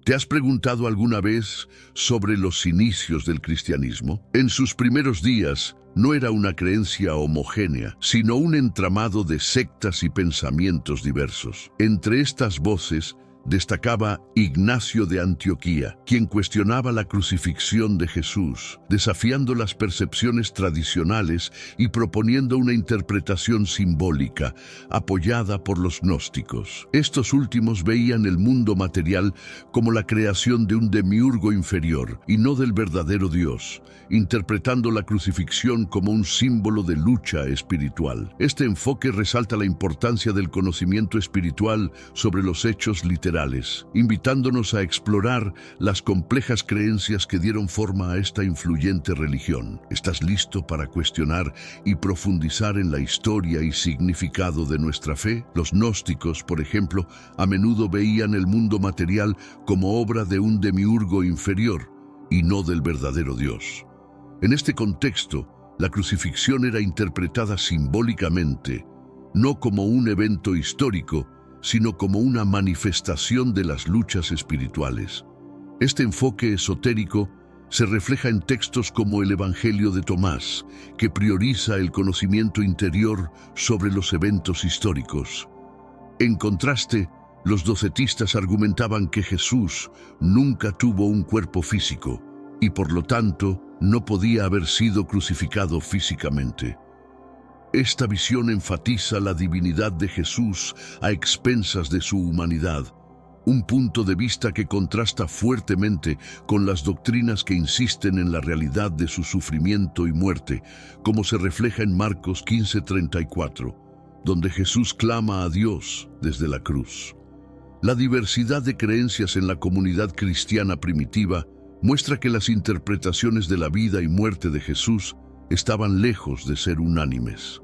¿Te has preguntado alguna vez sobre los inicios del cristianismo? En sus primeros días no era una creencia homogénea, sino un entramado de sectas y pensamientos diversos. Entre estas voces destacaba Ignacio de Antioquía, quien cuestionaba la crucifixión de Jesús, desafiando las percepciones tradicionales y proponiendo una interpretación simbólica, apoyada por los gnósticos. Estos últimos veían el mundo material como la creación de un demiurgo inferior y no del verdadero Dios, interpretando la crucifixión como un símbolo de lucha espiritual. Este enfoque resalta la importancia del conocimiento espiritual sobre los hechos literarios, invitándonos a explorar las complejas creencias que dieron forma a esta influyente religión. ¿Estás listo para cuestionar y profundizar en la historia y significado de nuestra fe? Los gnósticos, por ejemplo, a menudo veían el mundo material como obra de un demiurgo inferior y no del verdadero Dios. En este contexto, la crucifixión era interpretada simbólicamente, no como un evento histórico, sino como una manifestación de las luchas espirituales. Este enfoque esotérico se refleja en textos como el Evangelio de Tomás, que prioriza el conocimiento interior sobre los eventos históricos. En contraste, los docetistas argumentaban que Jesús nunca tuvo un cuerpo físico y por lo tanto no podía haber sido crucificado físicamente. Esta visión enfatiza la divinidad de Jesús a expensas de su humanidad, un punto de vista que contrasta fuertemente con las doctrinas que insisten en la realidad de su sufrimiento y muerte, como se refleja en Marcos 15:34, donde Jesús clama a Dios desde la cruz. La diversidad de creencias en la comunidad cristiana primitiva muestra que las interpretaciones de la vida y muerte de Jesús estaban lejos de ser unánimes.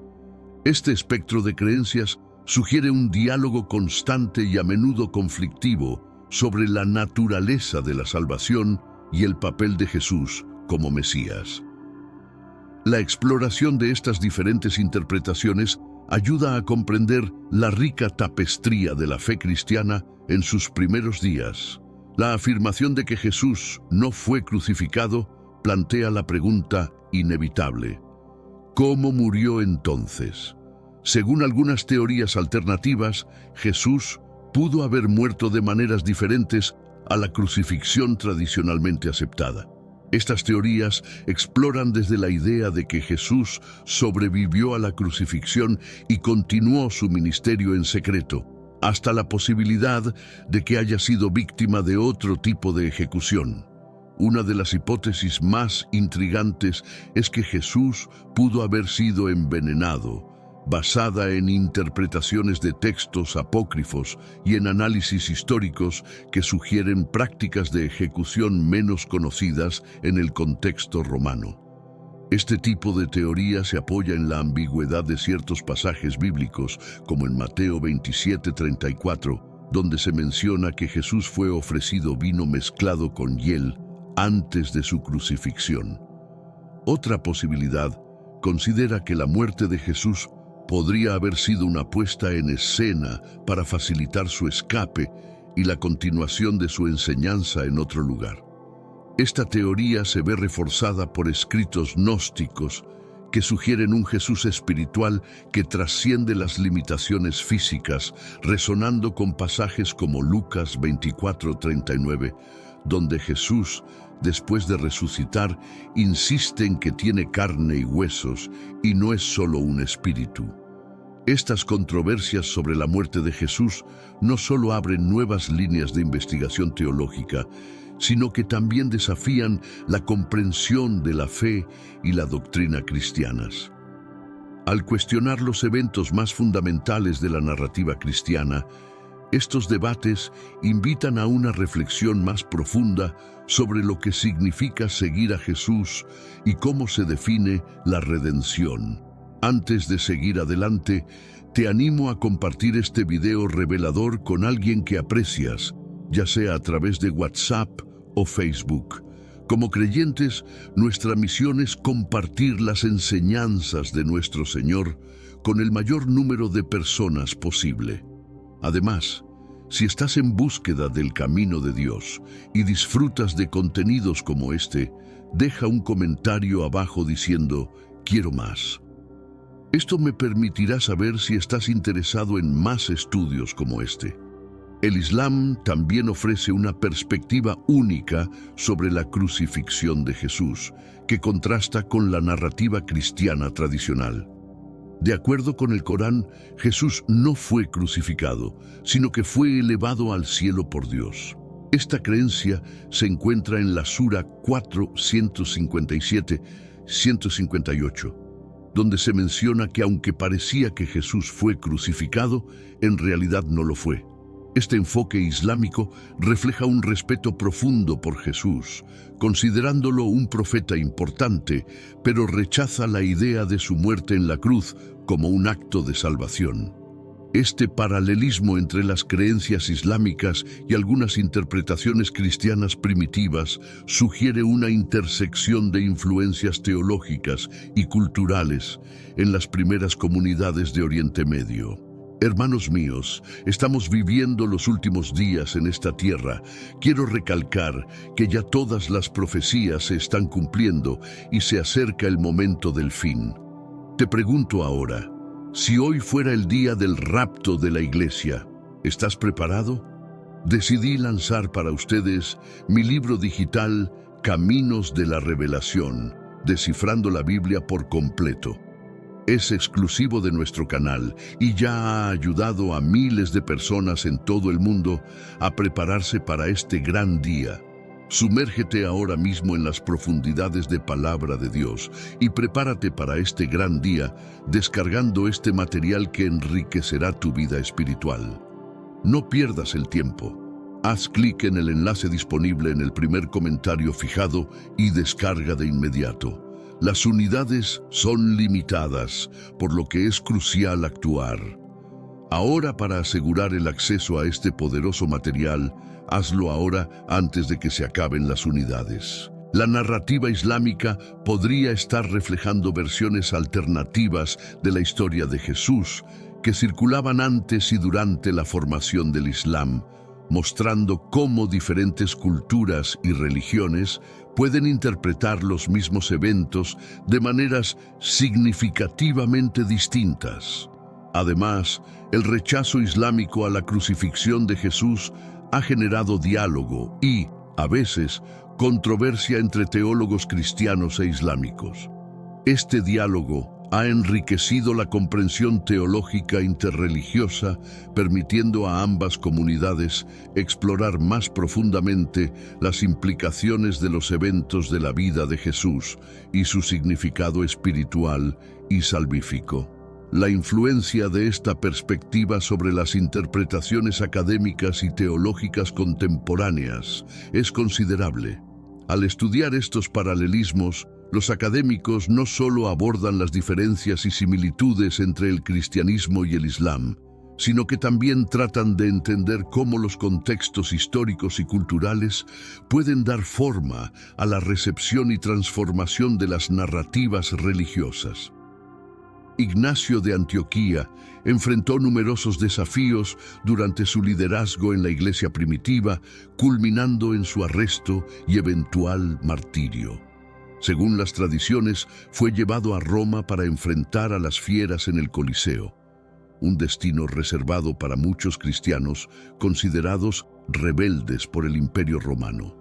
Este espectro de creencias sugiere un diálogo constante y a menudo conflictivo sobre la naturaleza de la salvación y el papel de Jesús como Mesías. La exploración de estas diferentes interpretaciones ayuda a comprender la rica tapestría de la fe cristiana en sus primeros días. La afirmación de que Jesús no fue crucificado plantea la pregunta inevitable: ¿cómo murió entonces? Según algunas teorías alternativas, Jesús pudo haber muerto de maneras diferentes a la crucifixión tradicionalmente aceptada. Estas teorías exploran desde la idea de que Jesús sobrevivió a la crucifixión y continuó su ministerio en secreto, hasta la posibilidad de que haya sido víctima de otro tipo de ejecución. Una de las hipótesis más intrigantes es que Jesús pudo haber sido envenenado, basada en interpretaciones de textos apócrifos y en análisis históricos que sugieren prácticas de ejecución menos conocidas en el contexto romano. Este tipo de teoría se apoya en la ambigüedad de ciertos pasajes bíblicos, como en Mateo 27:34, donde se menciona que Jesús fue ofrecido vino mezclado con hiel antes de su crucifixión. Otra posibilidad considera que la muerte de Jesús podría haber sido una puesta en escena para facilitar su escape y la continuación de su enseñanza en otro lugar. Esta teoría se ve reforzada por escritos gnósticos que sugieren un Jesús espiritual que trasciende las limitaciones físicas, resonando con pasajes como Lucas 24:39, donde Jesús, después de resucitar, insiste en que tiene carne y huesos y no es solo un espíritu. Estas controversias sobre la muerte de Jesús no solo abren nuevas líneas de investigación teológica, sino que también desafían la comprensión de la fe y la doctrina cristianas. Al cuestionar los eventos más fundamentales de la narrativa cristiana, estos debates invitan a una reflexión más profunda sobre lo que significa seguir a Jesús y cómo se define la redención. Antes de seguir adelante, te animo a compartir este video revelador con alguien que aprecias, ya sea a través de WhatsApp o Facebook. Como creyentes, nuestra misión es compartir las enseñanzas de nuestro Señor con el mayor número de personas posible. Además, Si estás en búsqueda del camino de Dios y disfrutas de contenidos como este, deja un comentario abajo diciendo «Quiero más». Esto me permitirá saber si estás interesado en más estudios como este. El Islam también ofrece una perspectiva única sobre la crucifixión de Jesús, que contrasta con la narrativa cristiana tradicional. De acuerdo con el Corán, Jesús no fue crucificado, sino que fue elevado al cielo por Dios. Esta creencia se encuentra en la Sura 4, 157-158, donde se menciona que aunque parecía que Jesús fue crucificado, en realidad no lo fue. Este enfoque islámico refleja un respeto profundo por Jesús, considerándolo un profeta importante, pero rechaza la idea de su muerte en la cruz como un acto de salvación. Este paralelismo entre las creencias islámicas y algunas interpretaciones cristianas primitivas sugiere una intersección de influencias teológicas y culturales en las primeras comunidades de Oriente Medio. Hermanos míos, estamos viviendo los últimos días en esta tierra. Quiero recalcar que ya todas las profecías se están cumpliendo y se acerca el momento del fin. Te pregunto ahora, si hoy fuera el día del rapto de la iglesia, ¿estás preparado? Decidí lanzar para ustedes mi libro digital Caminos de la Revelación, descifrando la Biblia por completo. Es exclusivo de nuestro canal y ya ha ayudado a miles de personas en todo el mundo a prepararse para este gran día. Sumérgete ahora mismo en las profundidades de Palabra de Dios y prepárate para este gran día descargando este material que enriquecerá tu vida espiritual. No pierdas el tiempo. Haz clic en el enlace disponible en el primer comentario fijado y descarga de inmediato. Las unidades son limitadas, por lo que es crucial actuar. Ahora, para asegurar el acceso a este poderoso material, hazlo ahora antes de que se acaben las unidades. La narrativa islámica podría estar reflejando versiones alternativas de la historia de Jesús que circulaban antes y durante la formación del Islam, mostrando cómo diferentes culturas y religiones pueden interpretar los mismos eventos de maneras significativamente distintas. Además, el rechazo islámico a la crucifixión de Jesús ha generado diálogo y, a veces, controversia entre teólogos cristianos e islámicos. Este diálogo ha enriquecido la comprensión teológica interreligiosa, permitiendo a ambas comunidades explorar más profundamente las implicaciones de los eventos de la vida de Jesús y su significado espiritual y salvífico. La influencia de esta perspectiva sobre las interpretaciones académicas y teológicas contemporáneas es considerable. Al estudiar estos paralelismos, los académicos no solo abordan las diferencias y similitudes entre el cristianismo y el Islam, sino que también tratan de entender cómo los contextos históricos y culturales pueden dar forma a la recepción y transformación de las narrativas religiosas. Ignacio de Antioquía enfrentó numerosos desafíos durante su liderazgo en la iglesia primitiva, culminando en su arresto y eventual martirio. Según las tradiciones, fue llevado a Roma para enfrentar a las fieras en el Coliseo, un destino reservado para muchos cristianos considerados rebeldes por el Imperio Romano.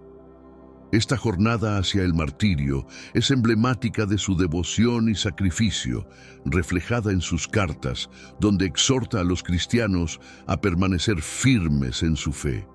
Esta jornada hacia el martirio es emblemática de su devoción y sacrificio, reflejada en sus cartas, donde exhorta a los cristianos a permanecer firmes en su fe.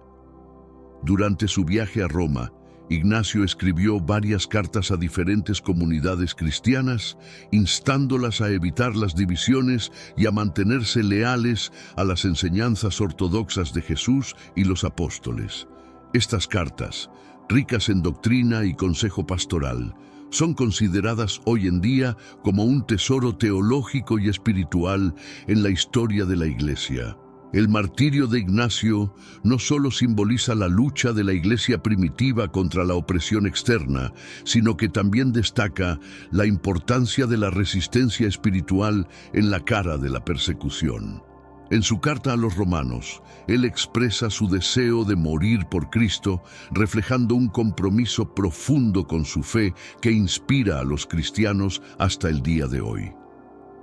Durante su viaje a Roma, Ignacio escribió varias cartas a diferentes comunidades cristianas, instándolas a evitar las divisiones y a mantenerse leales a las enseñanzas ortodoxas de Jesús y los apóstoles. Estas cartas, ricas en doctrina y consejo pastoral, son consideradas hoy en día como un tesoro teológico y espiritual en la historia de la Iglesia. El martirio de Ignacio no solo simboliza la lucha de la iglesia primitiva contra la opresión externa, sino que también destaca la importancia de la resistencia espiritual en la cara de la persecución. En su carta a los romanos, él expresa su deseo de morir por Cristo, reflejando un compromiso profundo con su fe que inspira a los cristianos hasta el día de hoy.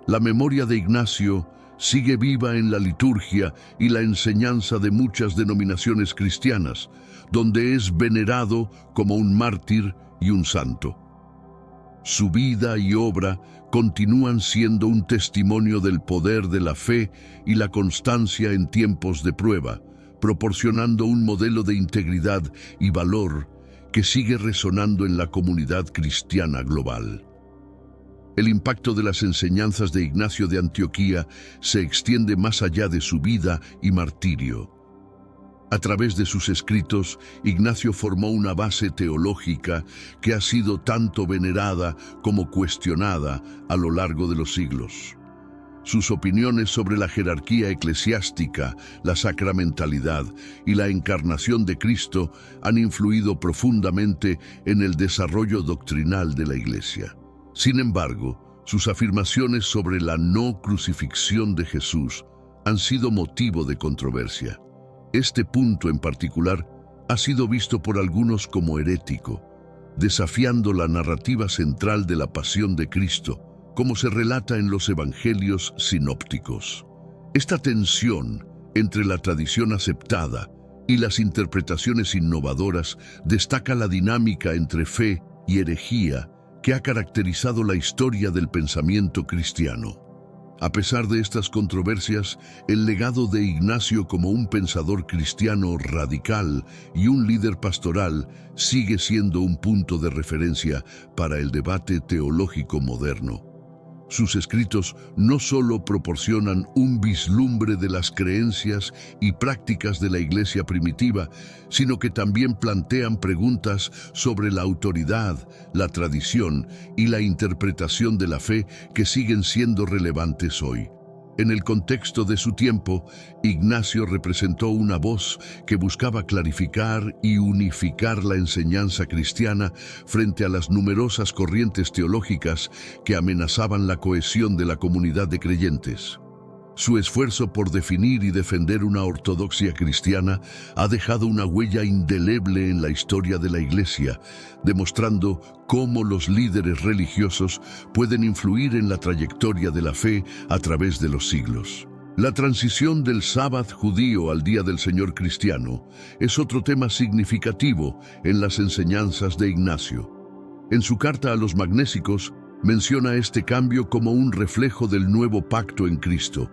La memoria de Ignacio sigue viva en la liturgia y la enseñanza de muchas denominaciones cristianas, donde es venerado como un mártir y un santo. Su vida y obra continúan siendo un testimonio del poder de la fe y la constancia en tiempos de prueba, proporcionando un modelo de integridad y valor que sigue resonando en la comunidad cristiana global. El impacto de las enseñanzas de Ignacio de Antioquía se extiende más allá de su vida y martirio. A través de sus escritos, Ignacio formó una base teológica que ha sido tanto venerada como cuestionada a lo largo de los siglos. Sus opiniones sobre la jerarquía eclesiástica, la sacramentalidad y la encarnación de Cristo han influido profundamente en el desarrollo doctrinal de la Iglesia. Sin embargo, sus afirmaciones sobre la no crucifixión de Jesús han sido motivo de controversia. Este punto en particular ha sido visto por algunos como herético, desafiando la narrativa central de la pasión de Cristo, como se relata en los evangelios sinópticos. Esta tensión entre la tradición aceptada y las interpretaciones innovadoras destaca la dinámica entre fe y herejía que ha caracterizado la historia del pensamiento cristiano. A pesar de estas controversias, el legado de Ignacio como un pensador cristiano radical y un líder pastoral sigue siendo un punto de referencia para el debate teológico moderno. Sus escritos no solo proporcionan un vislumbre de las creencias y prácticas de la Iglesia primitiva, sino que también plantean preguntas sobre la autoridad, la tradición y la interpretación de la fe que siguen siendo relevantes hoy. En el contexto de su tiempo, Ignacio representó una voz que buscaba clarificar y unificar la enseñanza cristiana frente a las numerosas corrientes teológicas que amenazaban la cohesión de la comunidad de creyentes. Su esfuerzo por definir y defender una ortodoxia cristiana ha dejado una huella indeleble en la historia de la Iglesia, demostrando cómo los líderes religiosos pueden influir en la trayectoria de la fe a través de los siglos. La transición del sábado judío al Día del Señor cristiano es otro tema significativo en las enseñanzas de Ignacio. En su carta a los Magnésicos, menciona este cambio como un reflejo del nuevo pacto en Cristo,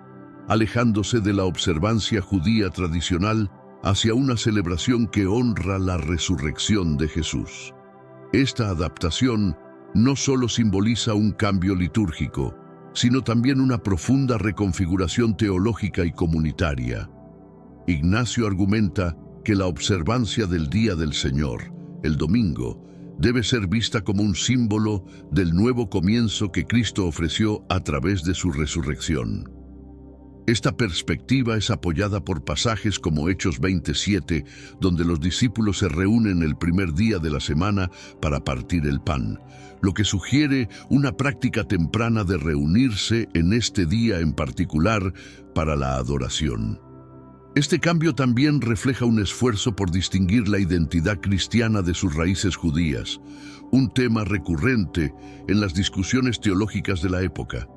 alejándose de la observancia judía tradicional hacia una celebración que honra la resurrección de Jesús. Esta adaptación no solo simboliza un cambio litúrgico, sino también una profunda reconfiguración teológica y comunitaria. Ignacio argumenta que la observancia del Día del Señor, el domingo, debe ser vista como un símbolo del nuevo comienzo que Cristo ofreció a través de su resurrección. Esta perspectiva es apoyada por pasajes como Hechos 27, donde los discípulos se reúnen el primer día de la semana para partir el pan, lo que sugiere una práctica temprana de reunirse en este día en particular para la adoración. Este cambio también refleja un esfuerzo por distinguir la identidad cristiana de sus raíces judías, un tema recurrente en las discusiones teológicas de la época.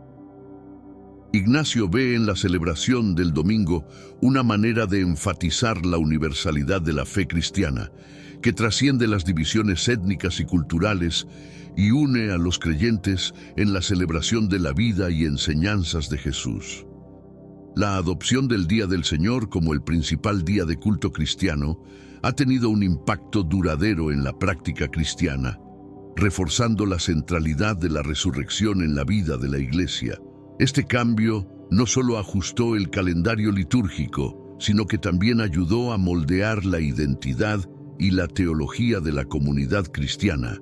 Ignacio ve en la celebración del domingo una manera de enfatizar la universalidad de la fe cristiana, que trasciende las divisiones étnicas y culturales y une a los creyentes en la celebración de la vida y enseñanzas de Jesús. La adopción del Día del Señor como el principal día de culto cristiano ha tenido un impacto duradero en la práctica cristiana, reforzando la centralidad de la resurrección en la vida de la Iglesia. Este cambio no solo ajustó el calendario litúrgico, sino que también ayudó a moldear la identidad y la teología de la comunidad cristiana,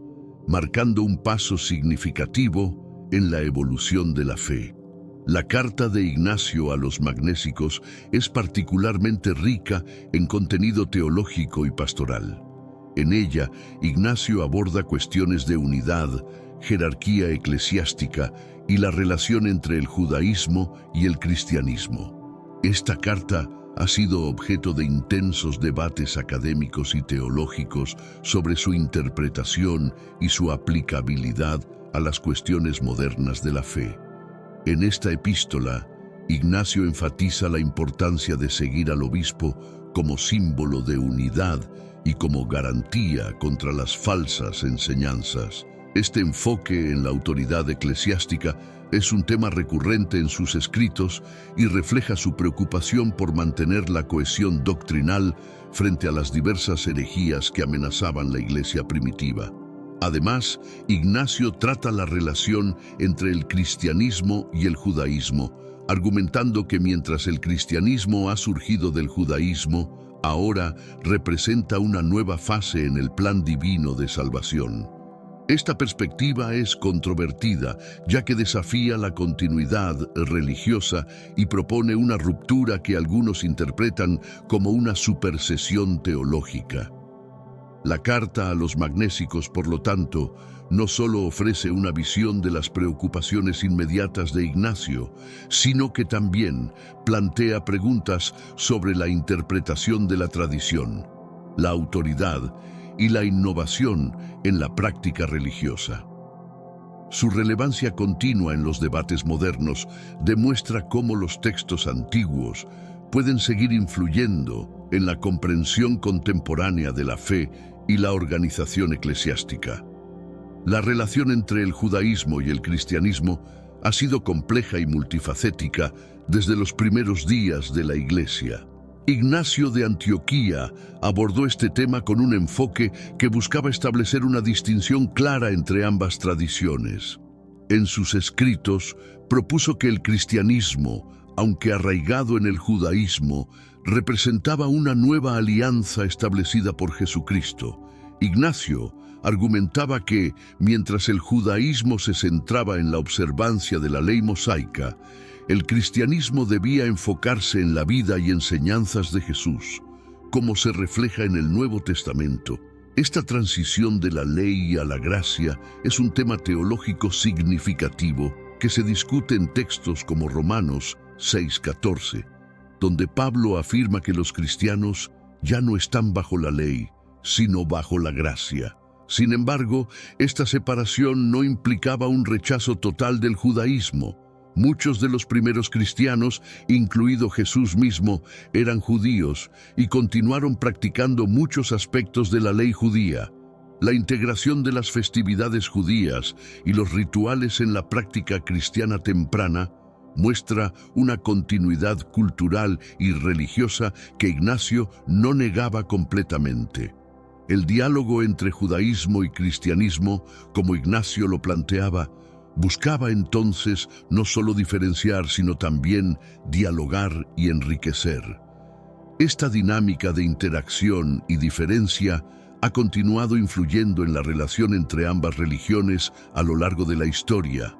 marcando un paso significativo en la evolución de la fe. La carta de Ignacio a los Magnésicos es particularmente rica en contenido teológico y pastoral. En ella, Ignacio aborda cuestiones de unidad, jerarquía eclesiástica y la relación entre el judaísmo y el cristianismo. Esta carta ha sido objeto de intensos debates académicos y teológicos sobre su interpretación y su aplicabilidad a las cuestiones modernas de la fe. En esta epístola, Ignacio enfatiza la importancia de seguir al obispo como símbolo de unidad y como garantía contra las falsas enseñanzas. Este enfoque en la autoridad eclesiástica es un tema recurrente en sus escritos y refleja su preocupación por mantener la cohesión doctrinal frente a las diversas herejías que amenazaban la Iglesia primitiva. Además, Ignacio trata la relación entre el cristianismo y el judaísmo, argumentando que mientras el cristianismo ha surgido del judaísmo, ahora representa una nueva fase en el plan divino de salvación. Esta perspectiva es controvertida, ya que desafía la continuidad religiosa y propone una ruptura que algunos interpretan como una supersesión teológica. La carta a los magnésicos, por lo tanto, no solo ofrece una visión de las preocupaciones inmediatas de Ignacio, sino que también plantea preguntas sobre la interpretación de la tradición, la autoridad y la innovación en la práctica religiosa. Su relevancia continua en los debates modernos demuestra cómo los textos antiguos pueden seguir influyendo en la comprensión contemporánea de la fe y la organización eclesiástica. La relación entre el judaísmo y el cristianismo ha sido compleja y multifacética desde los primeros días de la Iglesia. Ignacio de Antioquía abordó este tema con un enfoque que buscaba establecer una distinción clara entre ambas tradiciones. En sus escritos, propuso que el cristianismo, aunque arraigado en el judaísmo, representaba una nueva alianza establecida por Jesucristo. Ignacio argumentaba que, mientras el judaísmo se centraba en la observancia de la ley mosaica, el cristianismo debía enfocarse en la vida y enseñanzas de Jesús, como se refleja en el Nuevo Testamento. Esta transición de la ley a la gracia es un tema teológico significativo que se discute en textos como Romanos 6:14, donde Pablo afirma que los cristianos ya no están bajo la ley, sino bajo la gracia. Sin embargo, esta separación no implicaba un rechazo total del judaísmo. Muchos de los primeros cristianos, incluido Jesús mismo, eran judíos y continuaron practicando muchos aspectos de la ley judía. La integración de las festividades judías y los rituales en la práctica cristiana temprana muestra una continuidad cultural y religiosa que Ignacio no negaba completamente. El diálogo entre judaísmo y cristianismo, como Ignacio lo planteaba, buscaba entonces no solo diferenciar, sino también dialogar y enriquecer. Esta dinámica de interacción y diferencia ha continuado influyendo en la relación entre ambas religiones a lo largo de la historia,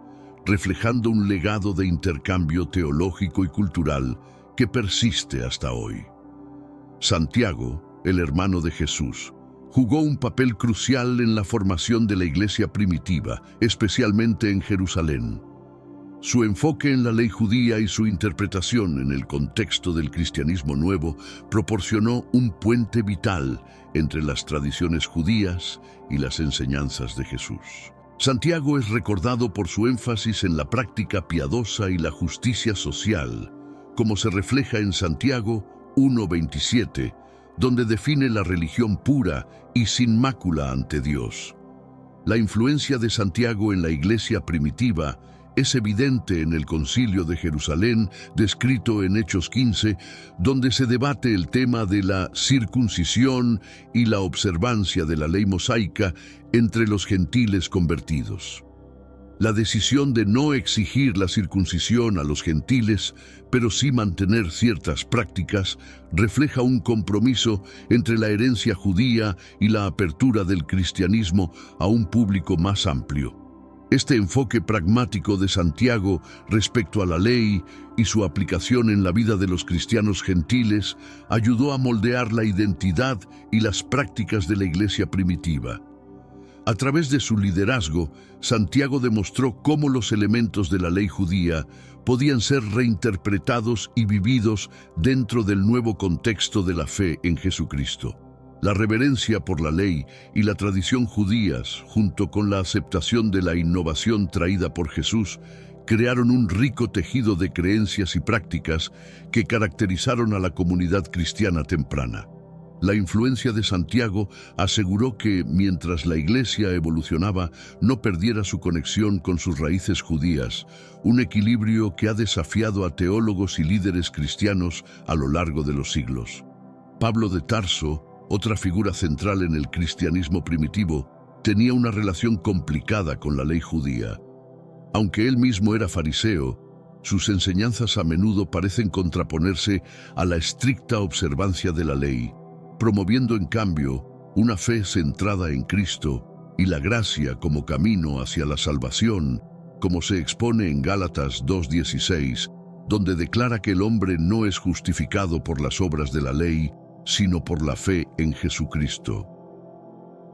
reflejando un legado de intercambio teológico y cultural que persiste hasta hoy. Santiago, el hermano de Jesús, jugó un papel crucial en la formación de la Iglesia primitiva, especialmente en Jerusalén. Su enfoque en la ley judía y su interpretación en el contexto del cristianismo nuevo proporcionó un puente vital entre las tradiciones judías y las enseñanzas de Jesús. Santiago es recordado por su énfasis en la práctica piadosa y la justicia social, como se refleja en Santiago 1:27, donde define la religión pura y sin mácula ante Dios. La influencia de Santiago en la Iglesia primitiva es evidente en el Concilio de Jerusalén, descrito en Hechos 15, donde se debate el tema de la circuncisión y la observancia de la ley mosaica entre los gentiles convertidos. La decisión de no exigir la circuncisión a los gentiles, pero sí mantener ciertas prácticas, refleja un compromiso entre la herencia judía y la apertura del cristianismo a un público más amplio. Este enfoque pragmático de Santiago respecto a la ley y su aplicación en la vida de los cristianos gentiles ayudó a moldear la identidad y las prácticas de la Iglesia primitiva. A través de su liderazgo, Santiago demostró cómo los elementos de la ley judía podían ser reinterpretados y vividos dentro del nuevo contexto de la fe en Jesucristo. La reverencia por la ley y la tradición judías, junto con la aceptación de la innovación traída por Jesús, crearon un rico tejido de creencias y prácticas que caracterizaron a la comunidad cristiana temprana. La influencia de Santiago aseguró que, mientras la Iglesia evolucionaba, no perdiera su conexión con sus raíces judías, un equilibrio que ha desafiado a teólogos y líderes cristianos a lo largo de los siglos. Pablo de Tarso, otra figura central en el cristianismo primitivo, tenía una relación complicada con la ley judía. Aunque él mismo era fariseo, sus enseñanzas a menudo parecen contraponerse a la estricta observancia de la ley, promoviendo en cambio una fe centrada en Cristo y la gracia como camino hacia la salvación, como se expone en Gálatas 2:16, donde declara que el hombre no es justificado por las obras de la ley, sino por la fe en Jesucristo.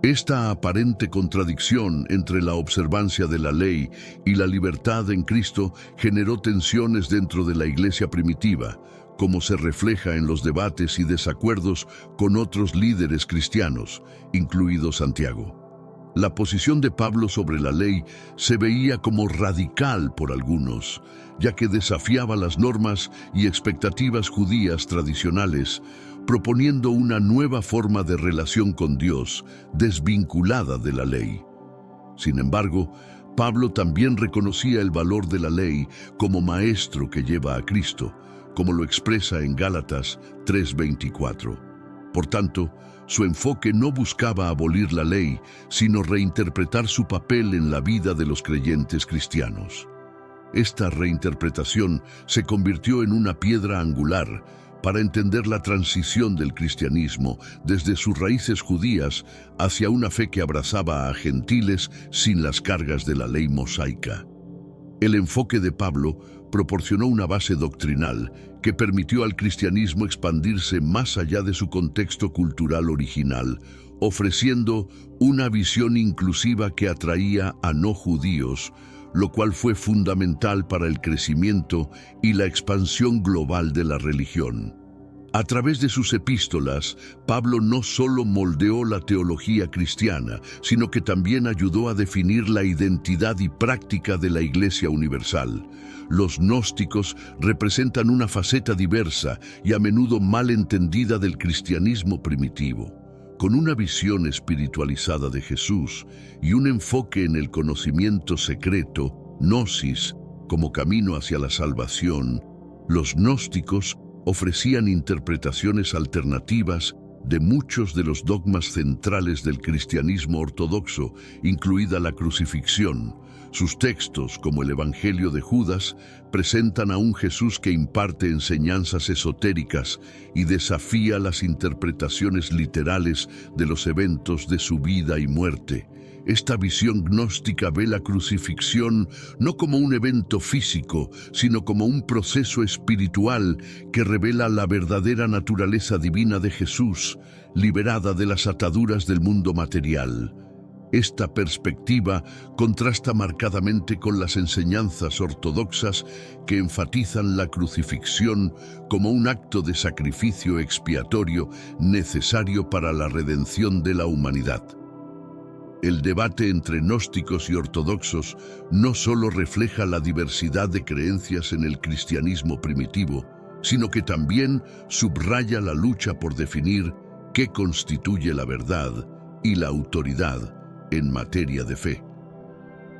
Esta aparente contradicción entre la observancia de la ley y la libertad en Cristo generó tensiones dentro de la iglesia primitiva, como se refleja en los debates y desacuerdos con otros líderes cristianos, incluido Santiago. La posición de Pablo sobre la ley se veía como radical por algunos, ya que desafiaba las normas y expectativas judías tradicionales, proponiendo una nueva forma de relación con Dios, desvinculada de la ley. Sin embargo, Pablo también reconocía el valor de la ley como maestro que lleva a Cristo, como lo expresa en Gálatas 3:24. Por tanto, su enfoque no buscaba abolir la ley, sino reinterpretar su papel en la vida de los creyentes cristianos. Esta reinterpretación se convirtió en una piedra angular para entender la transición del cristianismo desde sus raíces judías hacia una fe que abrazaba a gentiles sin las cargas de la ley mosaica. El enfoque de Pablo proporcionó una base doctrinal que permitió al cristianismo expandirse más allá de su contexto cultural original, ofreciendo una visión inclusiva que atraía a no judíos, lo cual fue fundamental para el crecimiento y la expansión global de la religión. A través de sus epístolas, Pablo no solo moldeó la teología cristiana, sino que también ayudó a definir la identidad y práctica de la Iglesia universal. Los gnósticos representan una faceta diversa y a menudo mal entendida del cristianismo primitivo. Con una visión espiritualizada de Jesús y un enfoque en el conocimiento secreto, gnosis, como camino hacia la salvación, los gnósticos ofrecían interpretaciones alternativas de muchos de los dogmas centrales del cristianismo ortodoxo, incluida la crucifixión. Sus textos, como el Evangelio de Judas, presentan a un Jesús que imparte enseñanzas esotéricas y desafía las interpretaciones literales de los eventos de su vida y muerte. Esta visión gnóstica ve la crucifixión no como un evento físico, sino como un proceso espiritual que revela la verdadera naturaleza divina de Jesús, liberada de las ataduras del mundo material. Esta perspectiva contrasta marcadamente con las enseñanzas ortodoxas que enfatizan la crucifixión como un acto de sacrificio expiatorio necesario para la redención de la humanidad. El debate entre gnósticos y ortodoxos no solo refleja la diversidad de creencias en el cristianismo primitivo, sino que también subraya la lucha por definir qué constituye la verdad y la autoridad en materia de fe.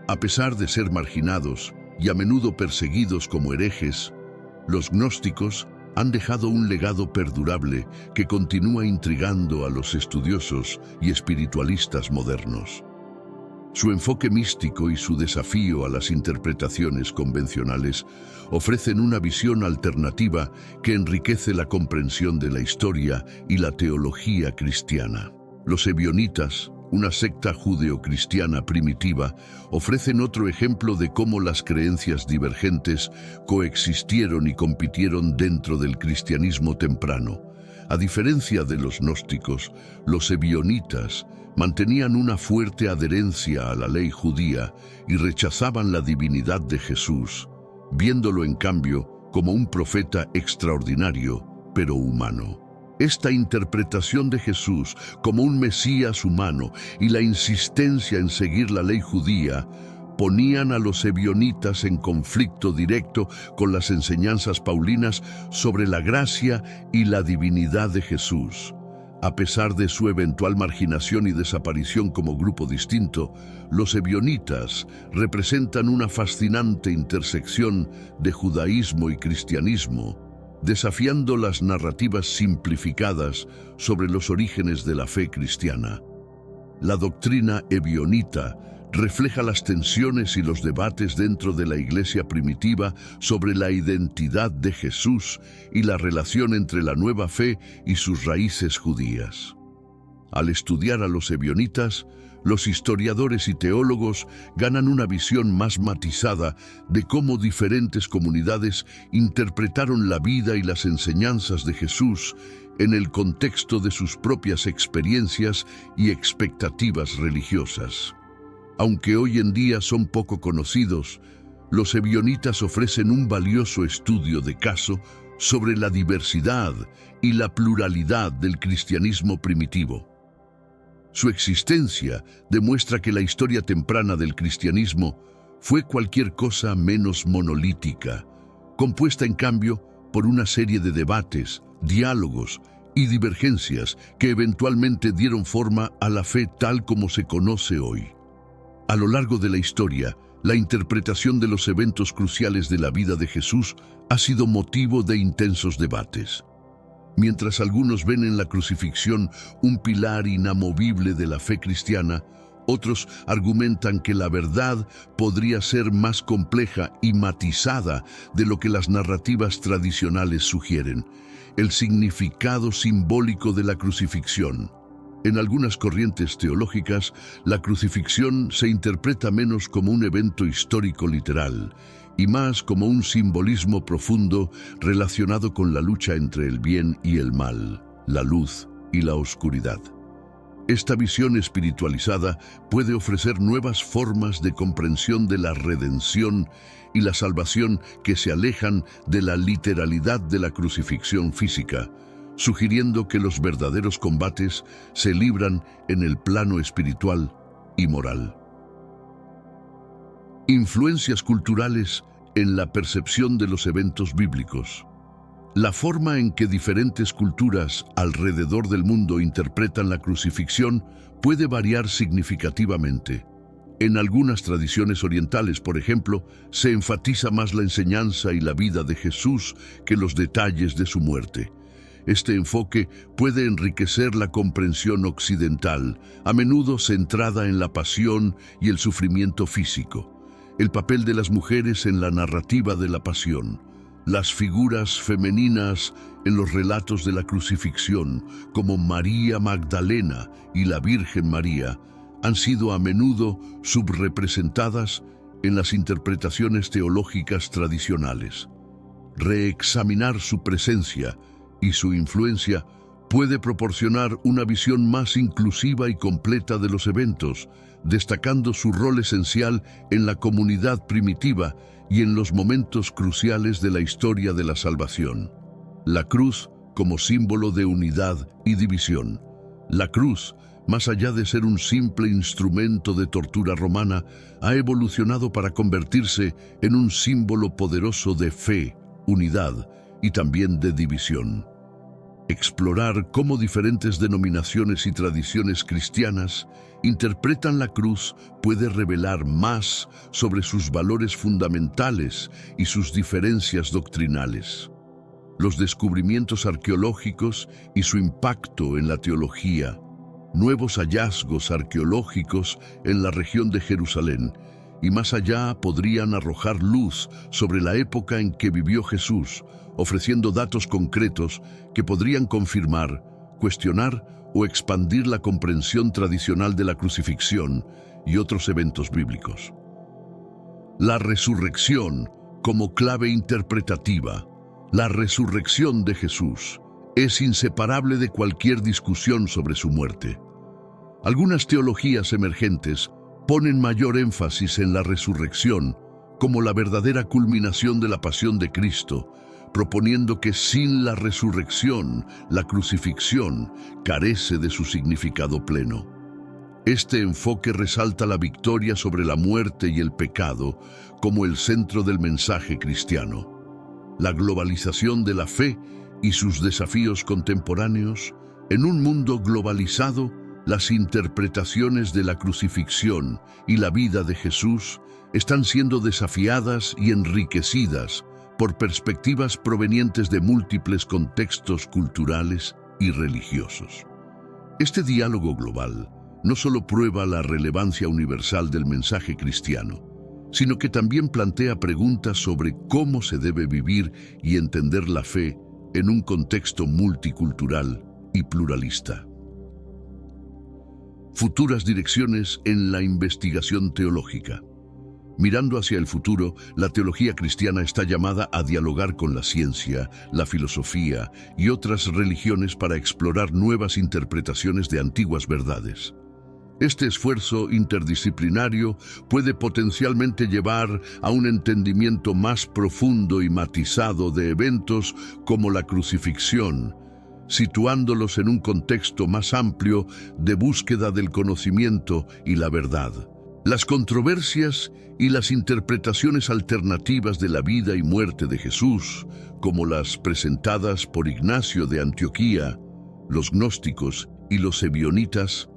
A pesar de ser marginados y a menudo perseguidos como herejes, los gnósticos han dejado un legado perdurable que continúa intrigando a los estudiosos y espiritualistas modernos. Su enfoque místico y su desafío a las interpretaciones convencionales ofrecen una visión alternativa que enriquece la comprensión de la historia y la teología cristiana. Los ebionitas, una secta judeocristiana primitiva, ofrecen otro ejemplo de cómo las creencias divergentes coexistieron y compitieron dentro del cristianismo temprano. A diferencia de los gnósticos, los ebionitas mantenían una fuerte adherencia a la ley judía y rechazaban la divinidad de Jesús, viéndolo en cambio como un profeta extraordinario, pero humano. Esta interpretación de Jesús como un Mesías humano y la insistencia en seguir la ley judía ponían a los ebionitas en conflicto directo con las enseñanzas paulinas sobre la gracia y la divinidad de Jesús. A pesar de su eventual marginación y desaparición como grupo distinto, los ebionitas representan una fascinante intersección de judaísmo y cristianismo, desafiando las narrativas simplificadas sobre los orígenes de la fe cristiana. La doctrina ebionita refleja las tensiones y los debates dentro de la iglesia primitiva sobre la identidad de Jesús y la relación entre la nueva fe y sus raíces judías. Al estudiar a los ebionitas, los historiadores y teólogos ganan una visión más matizada de cómo diferentes comunidades interpretaron la vida y las enseñanzas de Jesús en el contexto de sus propias experiencias y expectativas religiosas. Aunque hoy en día son poco conocidos, los ebionitas ofrecen un valioso estudio de caso sobre la diversidad y la pluralidad del cristianismo primitivo. Su existencia demuestra que la historia temprana del cristianismo fue cualquier cosa menos monolítica, compuesta en cambio por una serie de debates, diálogos y divergencias que eventualmente dieron forma a la fe tal como se conoce hoy. A lo largo de la historia, la interpretación de los eventos cruciales de la vida de Jesús ha sido motivo de intensos debates. Mientras algunos ven en la crucifixión un pilar inamovible de la fe cristiana, otros argumentan que la verdad podría ser más compleja y matizada de lo que las narrativas tradicionales sugieren. El significado simbólico de la crucifixión. En algunas corrientes teológicas, la crucifixión se interpreta menos como un evento histórico literal y más como un simbolismo profundo relacionado con la lucha entre el bien y el mal, la luz y la oscuridad. Esta visión espiritualizada puede ofrecer nuevas formas de comprensión de la redención y la salvación que se alejan de la literalidad de la crucifixión física, sugiriendo que los verdaderos combates se libran en el plano espiritual y moral. Influencias culturales en la percepción de los eventos bíblicos. La forma en que diferentes culturas alrededor del mundo interpretan la crucifixión puede variar significativamente. En algunas tradiciones orientales, por ejemplo, se enfatiza más la enseñanza y la vida de Jesús que los detalles de su muerte. Este enfoque puede enriquecer la comprensión occidental, a menudo centrada en la pasión y el sufrimiento físico. El papel de las mujeres en la narrativa de la pasión. Las figuras femeninas en los relatos de la crucifixión, como María Magdalena y la Virgen María, han sido a menudo subrepresentadas en las interpretaciones teológicas tradicionales. Reexaminar su presencia y su influencia puede proporcionar una visión más inclusiva y completa de los eventos, destacando su rol esencial en la comunidad primitiva y en los momentos cruciales de la historia de la salvación. La cruz como símbolo de unidad y división. La cruz, más allá de ser un simple instrumento de tortura romana, ha evolucionado para convertirse en un símbolo poderoso de fe, unidad y también de división. Explorar cómo diferentes denominaciones y tradiciones cristianas interpretan la cruz puede revelar más sobre sus valores fundamentales y sus diferencias doctrinales. Los descubrimientos arqueológicos y su impacto en la teología. Nuevos hallazgos arqueológicos en la región de Jerusalén y más allá podrían arrojar luz sobre la época en que vivió Jesús, ofreciendo datos concretos que podrían confirmar, cuestionar o expandir la comprensión tradicional de la crucifixión y otros eventos bíblicos. La resurrección como clave interpretativa. La resurrección de Jesús, es inseparable de cualquier discusión sobre su muerte. Algunas teologías emergentes ponen mayor énfasis en la resurrección como la verdadera culminación de la pasión de Cristo, proponiendo que sin la resurrección, la crucifixión carece de su significado pleno. Este enfoque resalta la victoria sobre la muerte y el pecado como el centro del mensaje cristiano. La globalización de la fe y sus desafíos contemporáneos. En un mundo globalizado, las interpretaciones de la crucifixión y la vida de Jesús están siendo desafiadas y enriquecidas por perspectivas provenientes de múltiples contextos culturales y religiosos. Este diálogo global no solo prueba la relevancia universal del mensaje cristiano, sino que también plantea preguntas sobre cómo se debe vivir y entender la fe en un contexto multicultural y pluralista. Futuras direcciones en la investigación teológica. Mirando hacia el futuro, la teología cristiana está llamada a dialogar con la ciencia, la filosofía y otras religiones para explorar nuevas interpretaciones de antiguas verdades. Este esfuerzo interdisciplinario puede potencialmente llevar a un entendimiento más profundo y matizado de eventos como la crucifixión, situándolos en un contexto más amplio de búsqueda del conocimiento y la verdad. Las controversias y las interpretaciones alternativas de la vida y muerte de Jesús, como las presentadas por Ignacio de Antioquía, los gnósticos y los ebionitas,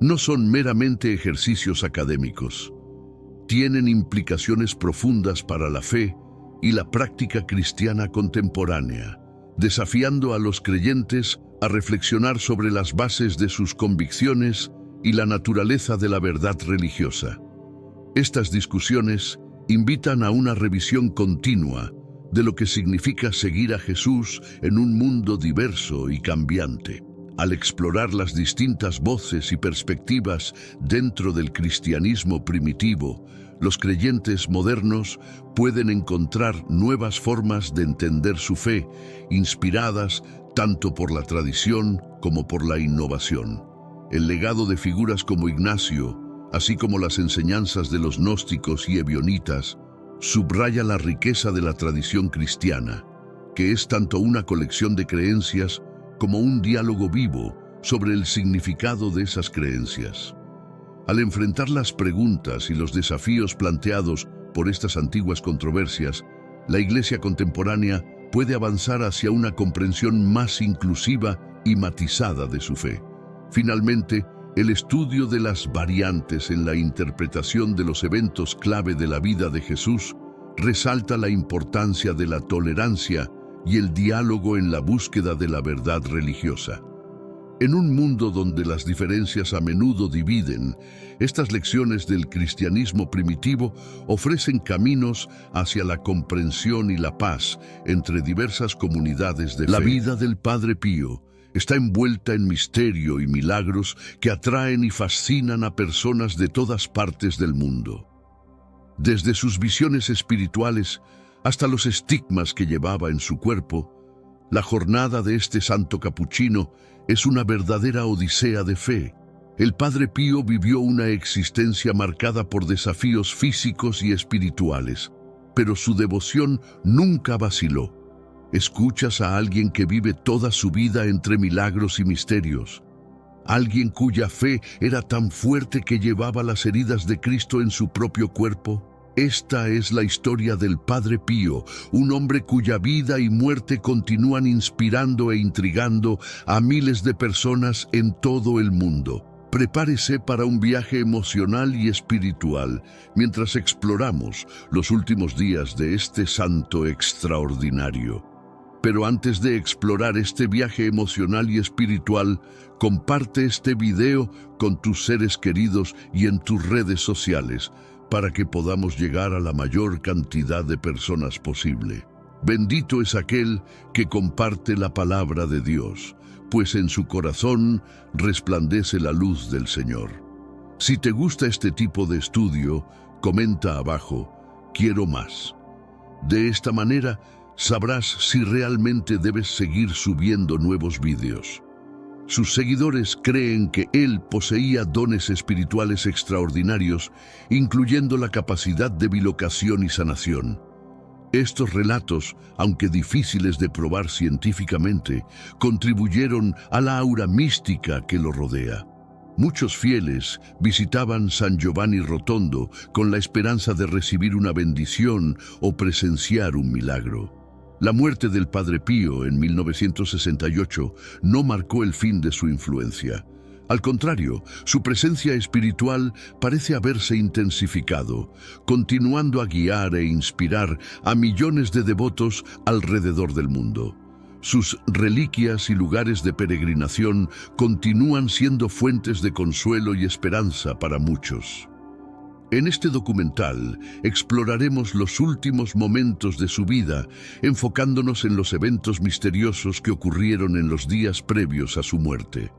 no son meramente ejercicios académicos. Tienen implicaciones profundas para la fe y la práctica cristiana contemporánea, desafiando a los creyentes a reflexionar sobre las bases de sus convicciones y la naturaleza de la verdad religiosa. Estas discusiones invitan a una revisión continua de lo que significa seguir a Jesús en un mundo diverso y cambiante. Al explorar las distintas voces y perspectivas dentro del cristianismo primitivo, los creyentes modernos pueden encontrar nuevas formas de entender su fe, inspiradas tanto por la tradición como por la innovación. El legado de figuras como Ignacio, así como las enseñanzas de los gnósticos y ebionitas, subraya la riqueza de la tradición cristiana, que es tanto una colección de creencias como un diálogo vivo sobre el significado de esas creencias. Al enfrentar las preguntas y los desafíos planteados por estas antiguas controversias, la Iglesia contemporánea puede avanzar hacia una comprensión más inclusiva y matizada de su fe. Finalmente, el estudio de las variantes en la interpretación de los eventos clave de la vida de Jesús resalta la importancia de la tolerancia y el diálogo en la búsqueda de la verdad religiosa. En un mundo donde las diferencias a menudo dividen, estas lecciones del cristianismo primitivo ofrecen caminos hacia la comprensión y la paz entre diversas comunidades de fe. La vida del Padre Pío está envuelta en misterio y milagros que atraen y fascinan a personas de todas partes del mundo. Desde sus visiones espirituales hasta los estigmas que llevaba en su cuerpo, la jornada de este santo capuchino es una verdadera odisea de fe. El Padre Pío vivió una existencia marcada por desafíos físicos y espirituales, pero su devoción nunca vaciló. Escuchas a alguien que vive toda su vida entre milagros y misterios. Alguien cuya fe era tan fuerte que llevaba las heridas de Cristo en su propio cuerpo. Esta es la historia del Padre Pío, un hombre cuya vida y muerte continúan inspirando e intrigando a miles de personas en todo el mundo. Prepárese para un viaje emocional y espiritual mientras exploramos los últimos días de este santo extraordinario. Pero antes de explorar este viaje emocional y espiritual, comparte este video con tus seres queridos y en tus redes sociales para que podamos llegar a la mayor cantidad de personas posible. Bendito es aquel que comparte la palabra de Dios, pues en su corazón resplandece la luz del Señor. Si te gusta este tipo de estudio, comenta abajo, quiero más. De esta manera, sabrás si realmente debes seguir subiendo nuevos vídeos. Sus seguidores creen que él poseía dones espirituales extraordinarios, incluyendo la capacidad de bilocación y sanación. Estos relatos, aunque difíciles de probar científicamente, contribuyeron a la aura mística que lo rodea. Muchos fieles visitaban San Giovanni Rotondo con la esperanza de recibir una bendición o presenciar un milagro. La muerte del Padre Pío en 1968 no marcó el fin de su influencia. Al contrario, su presencia espiritual parece haberse intensificado, continuando a guiar e inspirar a millones de devotos alrededor del mundo. Sus reliquias y lugares de peregrinación continúan siendo fuentes de consuelo y esperanza para muchos. En este documental exploraremos los últimos momentos de su vida, enfocándonos en los eventos misteriosos que ocurrieron en los días previos a su muerte.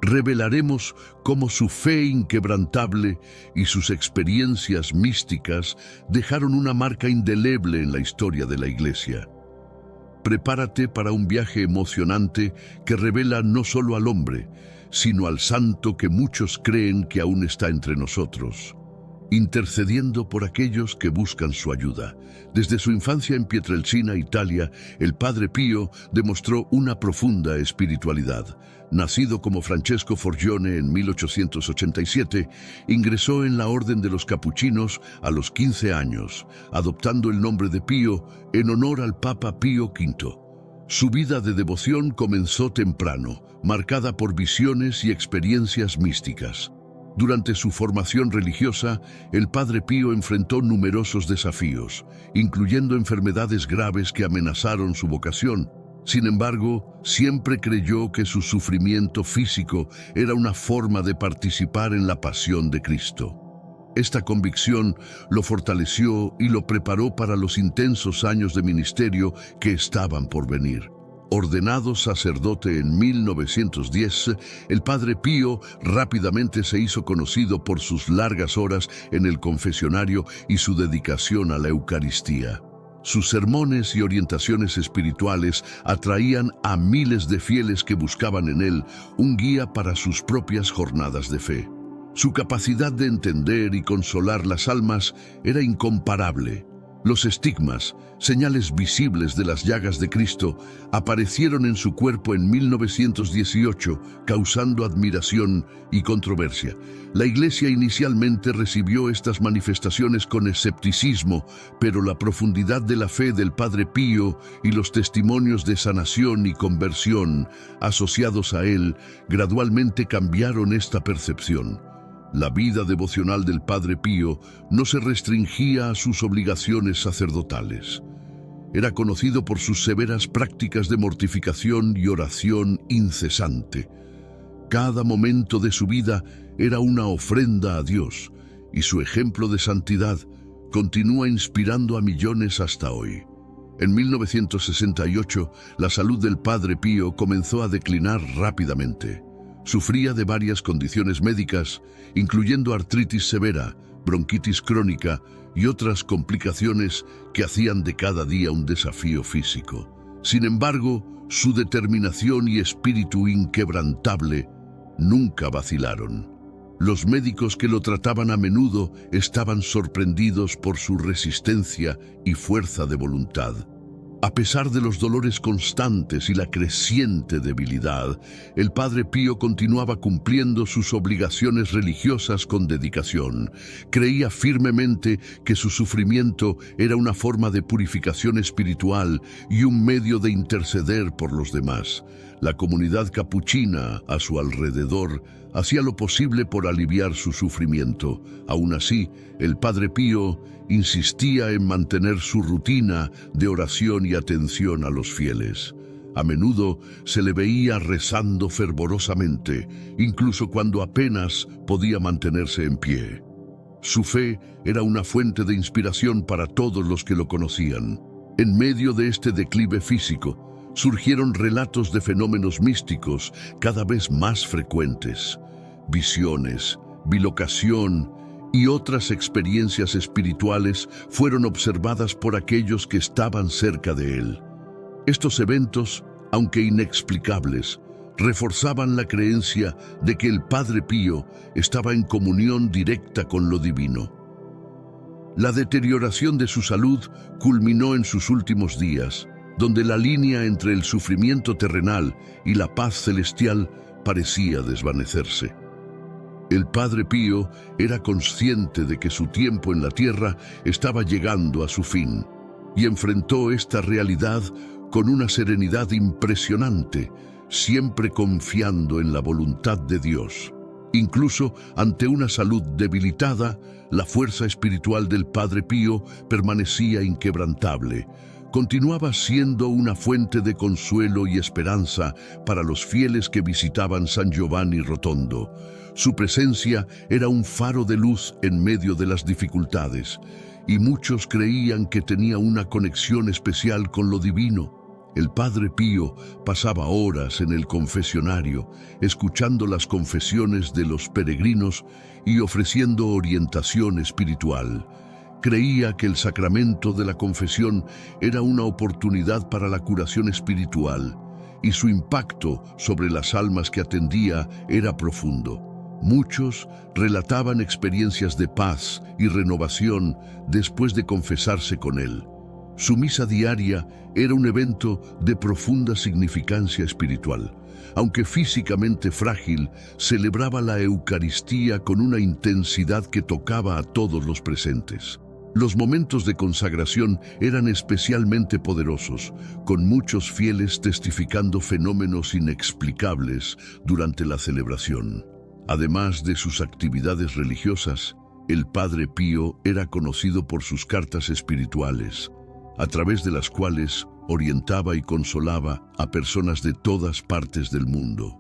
Revelaremos cómo su fe inquebrantable y sus experiencias místicas dejaron una marca indeleble en la historia de la Iglesia. Prepárate para un viaje emocionante que revela no solo al hombre, sino al santo que muchos creen que aún está entre nosotros, intercediendo por aquellos que buscan su ayuda. Desde su infancia en Pietrelcina, Italia, el Padre Pío demostró una profunda espiritualidad. Nacido como Francesco Forgione en 1887, ingresó en la Orden de los Capuchinos a los 15 años, adoptando el nombre de Pío en honor al Papa Pío V. Su vida de devoción comenzó temprano, marcada por visiones y experiencias místicas. Durante su formación religiosa, el Padre Pío enfrentó numerosos desafíos, incluyendo enfermedades graves que amenazaron su vocación. Sin embargo, siempre creyó que su sufrimiento físico era una forma de participar en la pasión de Cristo. Esta convicción lo fortaleció y lo preparó para los intensos años de ministerio que estaban por venir. Ordenado sacerdote en 1910, el Padre Pío rápidamente se hizo conocido por sus largas horas en el confesionario y su dedicación a la Eucaristía. Sus sermones y orientaciones espirituales atraían a miles de fieles que buscaban en él un guía para sus propias jornadas de fe. Su capacidad de entender y consolar las almas era incomparable. Los estigmas, señales visibles de las llagas de Cristo, aparecieron en su cuerpo en 1918, causando admiración y controversia. La Iglesia inicialmente recibió estas manifestaciones con escepticismo, pero la profundidad de la fe del Padre Pío y los testimonios de sanación y conversión asociados a él gradualmente cambiaron esta percepción. La vida devocional del Padre Pío no se restringía a sus obligaciones sacerdotales. Era conocido por sus severas prácticas de mortificación y oración incesante. Cada momento de su vida era una ofrenda a Dios, y su ejemplo de santidad continúa inspirando a millones hasta hoy. En 1968, la salud del Padre Pío comenzó a declinar rápidamente. Sufría de varias condiciones médicas, incluyendo artritis severa, bronquitis crónica y otras complicaciones que hacían de cada día un desafío físico. Sin embargo, su determinación y espíritu inquebrantable nunca vacilaron. Los médicos que lo trataban a menudo estaban sorprendidos por su resistencia y fuerza de voluntad. A pesar de los dolores constantes y la creciente debilidad, el Padre Pío continuaba cumpliendo sus obligaciones religiosas con dedicación. Creía firmemente que su sufrimiento era una forma de purificación espiritual y un medio de interceder por los demás. La comunidad capuchina a su alrededor hacía lo posible por aliviar su sufrimiento. Aún así, el Padre Pío insistía en mantener su rutina de oración y atención a los fieles. A menudo se le veía rezando fervorosamente, incluso cuando apenas podía mantenerse en pie. Su fe era una fuente de inspiración para todos los que lo conocían. En medio de este declive físico, surgieron relatos de fenómenos místicos cada vez más frecuentes. Visiones, bilocación y otras experiencias espirituales fueron observadas por aquellos que estaban cerca de él. Estos eventos, aunque inexplicables, reforzaban la creencia de que el Padre Pío estaba en comunión directa con lo divino. La deterioración de su salud culminó en sus últimos días, donde la línea entre el sufrimiento terrenal y la paz celestial parecía desvanecerse. El Padre Pío era consciente de que su tiempo en la tierra estaba llegando a su fin y enfrentó esta realidad con una serenidad impresionante, siempre confiando en la voluntad de Dios. Incluso ante una salud debilitada, la fuerza espiritual del Padre Pío permanecía inquebrantable. Continuaba siendo una fuente de consuelo y esperanza para los fieles que visitaban San Giovanni Rotondo. Su presencia era un faro de luz en medio de las dificultades, y muchos creían que tenía una conexión especial con lo divino. El Padre Pío pasaba horas en el confesionario, escuchando las confesiones de los peregrinos y ofreciendo orientación espiritual. Creía que el sacramento de la confesión era una oportunidad para la curación espiritual, y su impacto sobre las almas que atendía era profundo. Muchos relataban experiencias de paz y renovación después de confesarse con él. Su misa diaria era un evento de profunda significancia espiritual. Aunque físicamente frágil, celebraba la Eucaristía con una intensidad que tocaba a todos los presentes. Los momentos de consagración eran especialmente poderosos, con muchos fieles testificando fenómenos inexplicables durante la celebración. Además de sus actividades religiosas, el Padre Pío era conocido por sus cartas espirituales, a través de las cuales orientaba y consolaba a personas de todas partes del mundo.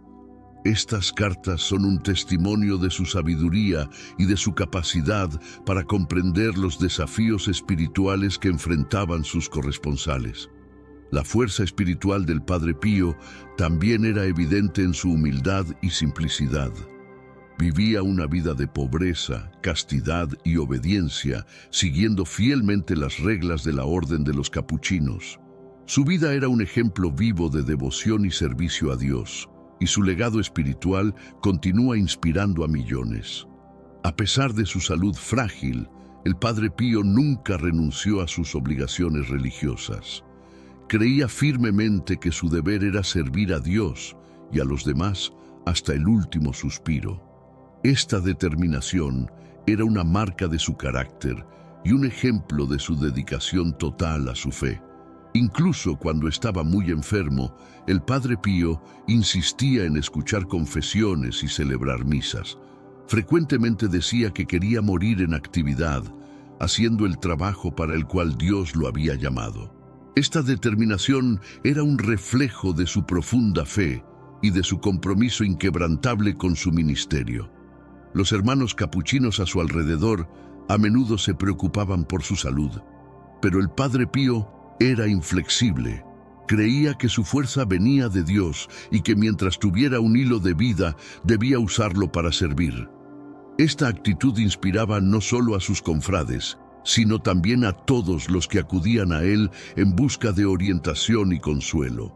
Estas cartas son un testimonio de su sabiduría y de su capacidad para comprender los desafíos espirituales que enfrentaban sus corresponsales. La fuerza espiritual del Padre Pío también era evidente en su humildad y simplicidad. Vivía una vida de pobreza, castidad y obediencia, siguiendo fielmente las reglas de la Orden de los Capuchinos. Su vida era un ejemplo vivo de devoción y servicio a Dios, y su legado espiritual continúa inspirando a millones. A pesar de su salud frágil, el Padre Pío nunca renunció a sus obligaciones religiosas. Creía firmemente que su deber era servir a Dios y a los demás hasta el último suspiro. Esta determinación era una marca de su carácter y un ejemplo de su dedicación total a su fe. Incluso cuando estaba muy enfermo, el Padre Pío insistía en escuchar confesiones y celebrar misas. Frecuentemente decía que quería morir en actividad, haciendo el trabajo para el cual Dios lo había llamado. Esta determinación era un reflejo de su profunda fe y de su compromiso inquebrantable con su ministerio. Los hermanos capuchinos a su alrededor a menudo se preocupaban por su salud, pero el Padre Pío era inflexible. Creía que su fuerza venía de Dios y que mientras tuviera un hilo de vida, debía usarlo para servir. Esta actitud inspiraba no solo a sus confrades, sino también a todos los que acudían a él en busca de orientación y consuelo.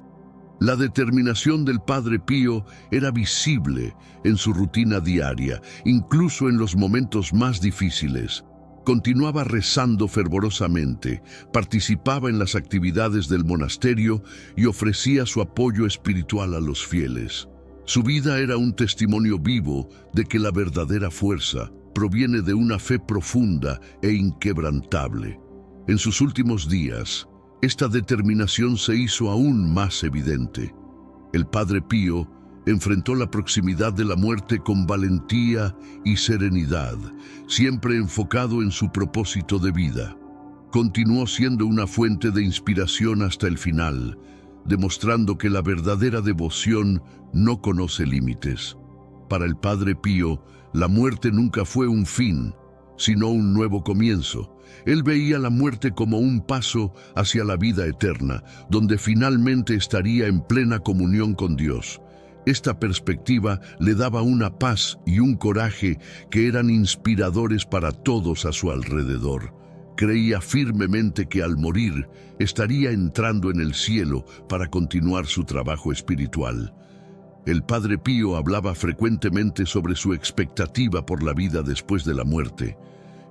La determinación del Padre Pío era visible en su rutina diaria, incluso en los momentos más difíciles. Continuaba rezando fervorosamente, participaba en las actividades del monasterio y ofrecía su apoyo espiritual a los fieles. Su vida era un testimonio vivo de que la verdadera fuerza proviene de una fe profunda e inquebrantable. En sus últimos días, esta determinación se hizo aún más evidente. El Padre Pío enfrentó la proximidad de la muerte con valentía y serenidad, siempre enfocado en su propósito de vida. Continuó siendo una fuente de inspiración hasta el final, demostrando que la verdadera devoción no conoce límites. Para el Padre Pío, la muerte nunca fue un fin, sino un nuevo comienzo. Él veía la muerte como un paso hacia la vida eterna, donde finalmente estaría en plena comunión con Dios. Esta perspectiva le daba una paz y un coraje que eran inspiradores para todos a su alrededor. Creía firmemente que al morir estaría entrando en el cielo para continuar su trabajo espiritual. El Padre Pío hablaba frecuentemente sobre su expectativa por la vida después de la muerte.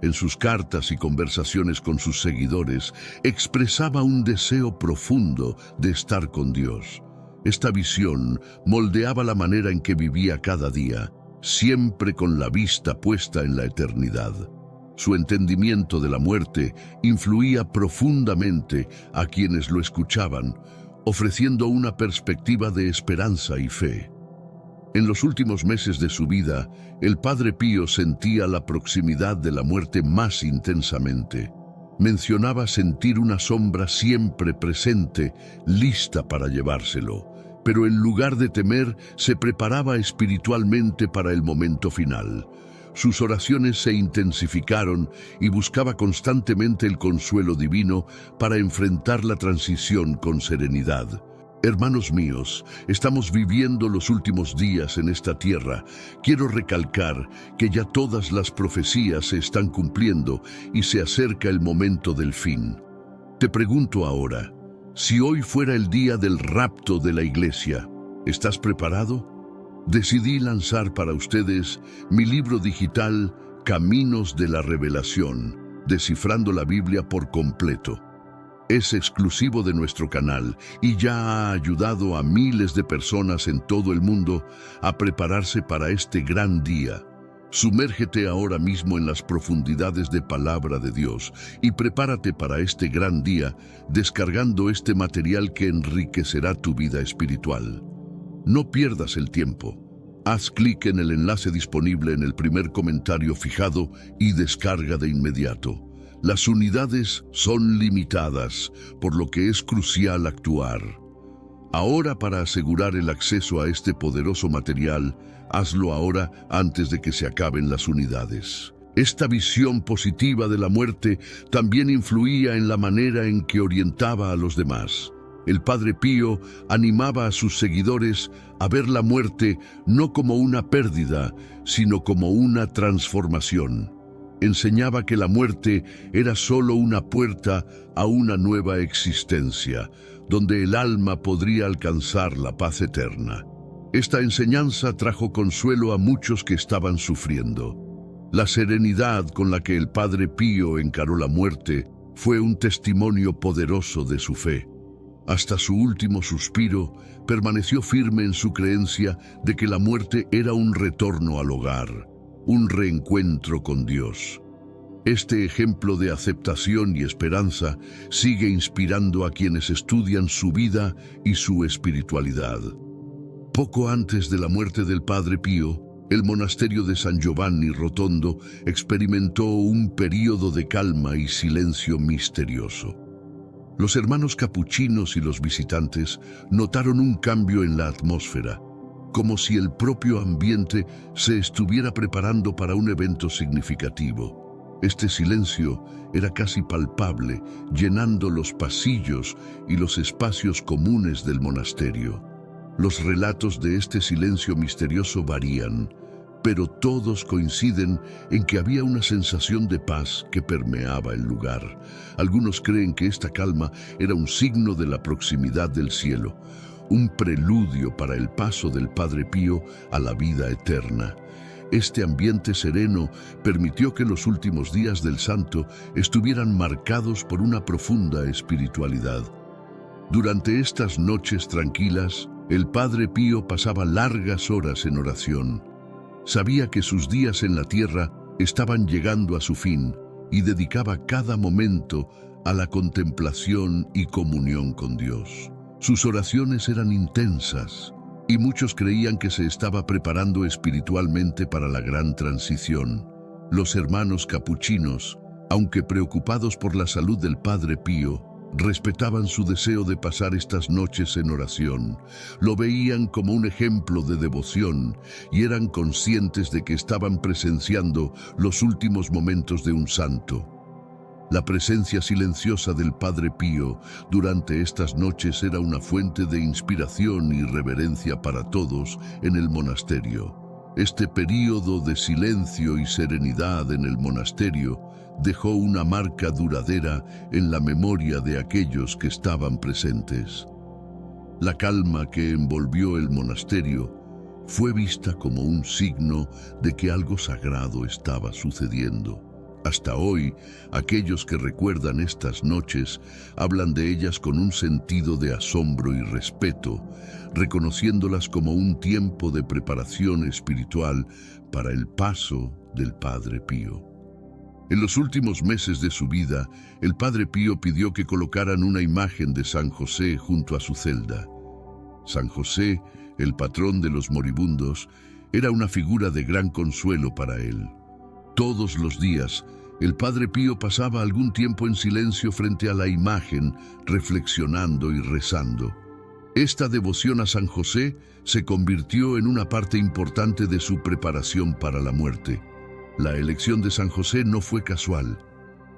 En sus cartas y conversaciones con sus seguidores, expresaba un deseo profundo de estar con Dios. Esta visión moldeaba la manera en que vivía cada día, siempre con la vista puesta en la eternidad. Su entendimiento de la muerte influía profundamente a quienes lo escuchaban, ofreciendo una perspectiva de esperanza y fe. En los últimos meses de su vida, el Padre Pío sentía la proximidad de la muerte más intensamente. Mencionaba sentir una sombra siempre presente, lista para llevárselo, pero en lugar de temer, se preparaba espiritualmente para el momento final. Sus oraciones se intensificaron y buscaba constantemente el consuelo divino para enfrentar la transición con serenidad. Hermanos míos, estamos viviendo los últimos días en esta tierra. Quiero recalcar que ya todas las profecías se están cumpliendo y se acerca el momento del fin. Te pregunto ahora, si hoy fuera el día del rapto de la iglesia, ¿estás preparado? Decidí lanzar para ustedes mi libro digital Caminos de la Revelación, descifrando la Biblia por completo. Es exclusivo de nuestro canal y ya ha ayudado a miles de personas en todo el mundo a prepararse para este gran día. Sumérgete ahora mismo en las profundidades de Palabra de Dios y prepárate para este gran día descargando este material que enriquecerá tu vida espiritual. No pierdas el tiempo. Haz clic en el enlace disponible en el primer comentario fijado y descarga de inmediato. Las unidades son limitadas, por lo que es crucial actuar. Ahora, para asegurar el acceso a este poderoso material, hazlo ahora antes de que se acaben las unidades. Esta visión positiva de la muerte también influía en la manera en que orientaba a los demás. El Padre Pío animaba a sus seguidores a ver la muerte no como una pérdida, sino como una transformación. Enseñaba que la muerte era solo una puerta a una nueva existencia, donde el alma podría alcanzar la paz eterna. Esta enseñanza trajo consuelo a muchos que estaban sufriendo. La serenidad con la que el Padre Pío encaró la muerte fue un testimonio poderoso de su fe. Hasta su último suspiro, permaneció firme en su creencia de que la muerte era un retorno al hogar, un reencuentro con Dios. Este ejemplo de aceptación y esperanza sigue inspirando a quienes estudian su vida y su espiritualidad. Poco antes de la muerte del Padre Pío, el monasterio de San Giovanni Rotondo experimentó un período de calma y silencio misterioso. Los hermanos capuchinos y los visitantes notaron un cambio en la atmósfera, como si el propio ambiente se estuviera preparando para un evento significativo. Este silencio era casi palpable, llenando los pasillos y los espacios comunes del monasterio. Los relatos de este silencio misterioso varían, pero todos coinciden en que había una sensación de paz que permeaba el lugar. Algunos creen que esta calma era un signo de la proximidad del cielo, un preludio para el paso del Padre Pío a la vida eterna. Este ambiente sereno permitió que los últimos días del santo estuvieran marcados por una profunda espiritualidad. Durante estas noches tranquilas, el Padre Pío pasaba largas horas en oración. Sabía que sus días en la tierra estaban llegando a su fin y dedicaba cada momento a la contemplación y comunión con Dios. Sus oraciones eran intensas y muchos creían que se estaba preparando espiritualmente para la gran transición. Los hermanos capuchinos, aunque preocupados por la salud del Padre Pío, respetaban su deseo de pasar estas noches en oración. Lo veían como un ejemplo de devoción y eran conscientes de que estaban presenciando los últimos momentos de un santo. La presencia silenciosa del Padre Pío durante estas noches era una fuente de inspiración y reverencia para todos en el monasterio. Este período de silencio y serenidad en el monasterio dejó una marca duradera en la memoria de aquellos que estaban presentes. La calma que envolvió el monasterio fue vista como un signo de que algo sagrado estaba sucediendo. Hasta hoy, aquellos que recuerdan estas noches hablan de ellas con un sentido de asombro y respeto, reconociéndolas como un tiempo de preparación espiritual para el paso del Padre Pío. En los últimos meses de su vida, el Padre Pío pidió que colocaran una imagen de San José junto a su celda. San José, el patrón de los moribundos, era una figura de gran consuelo para él. Todos los días, el Padre Pío pasaba algún tiempo en silencio frente a la imagen, reflexionando y rezando. Esta devoción a San José se convirtió en una parte importante de su preparación para la muerte. La elección de San José no fue casual.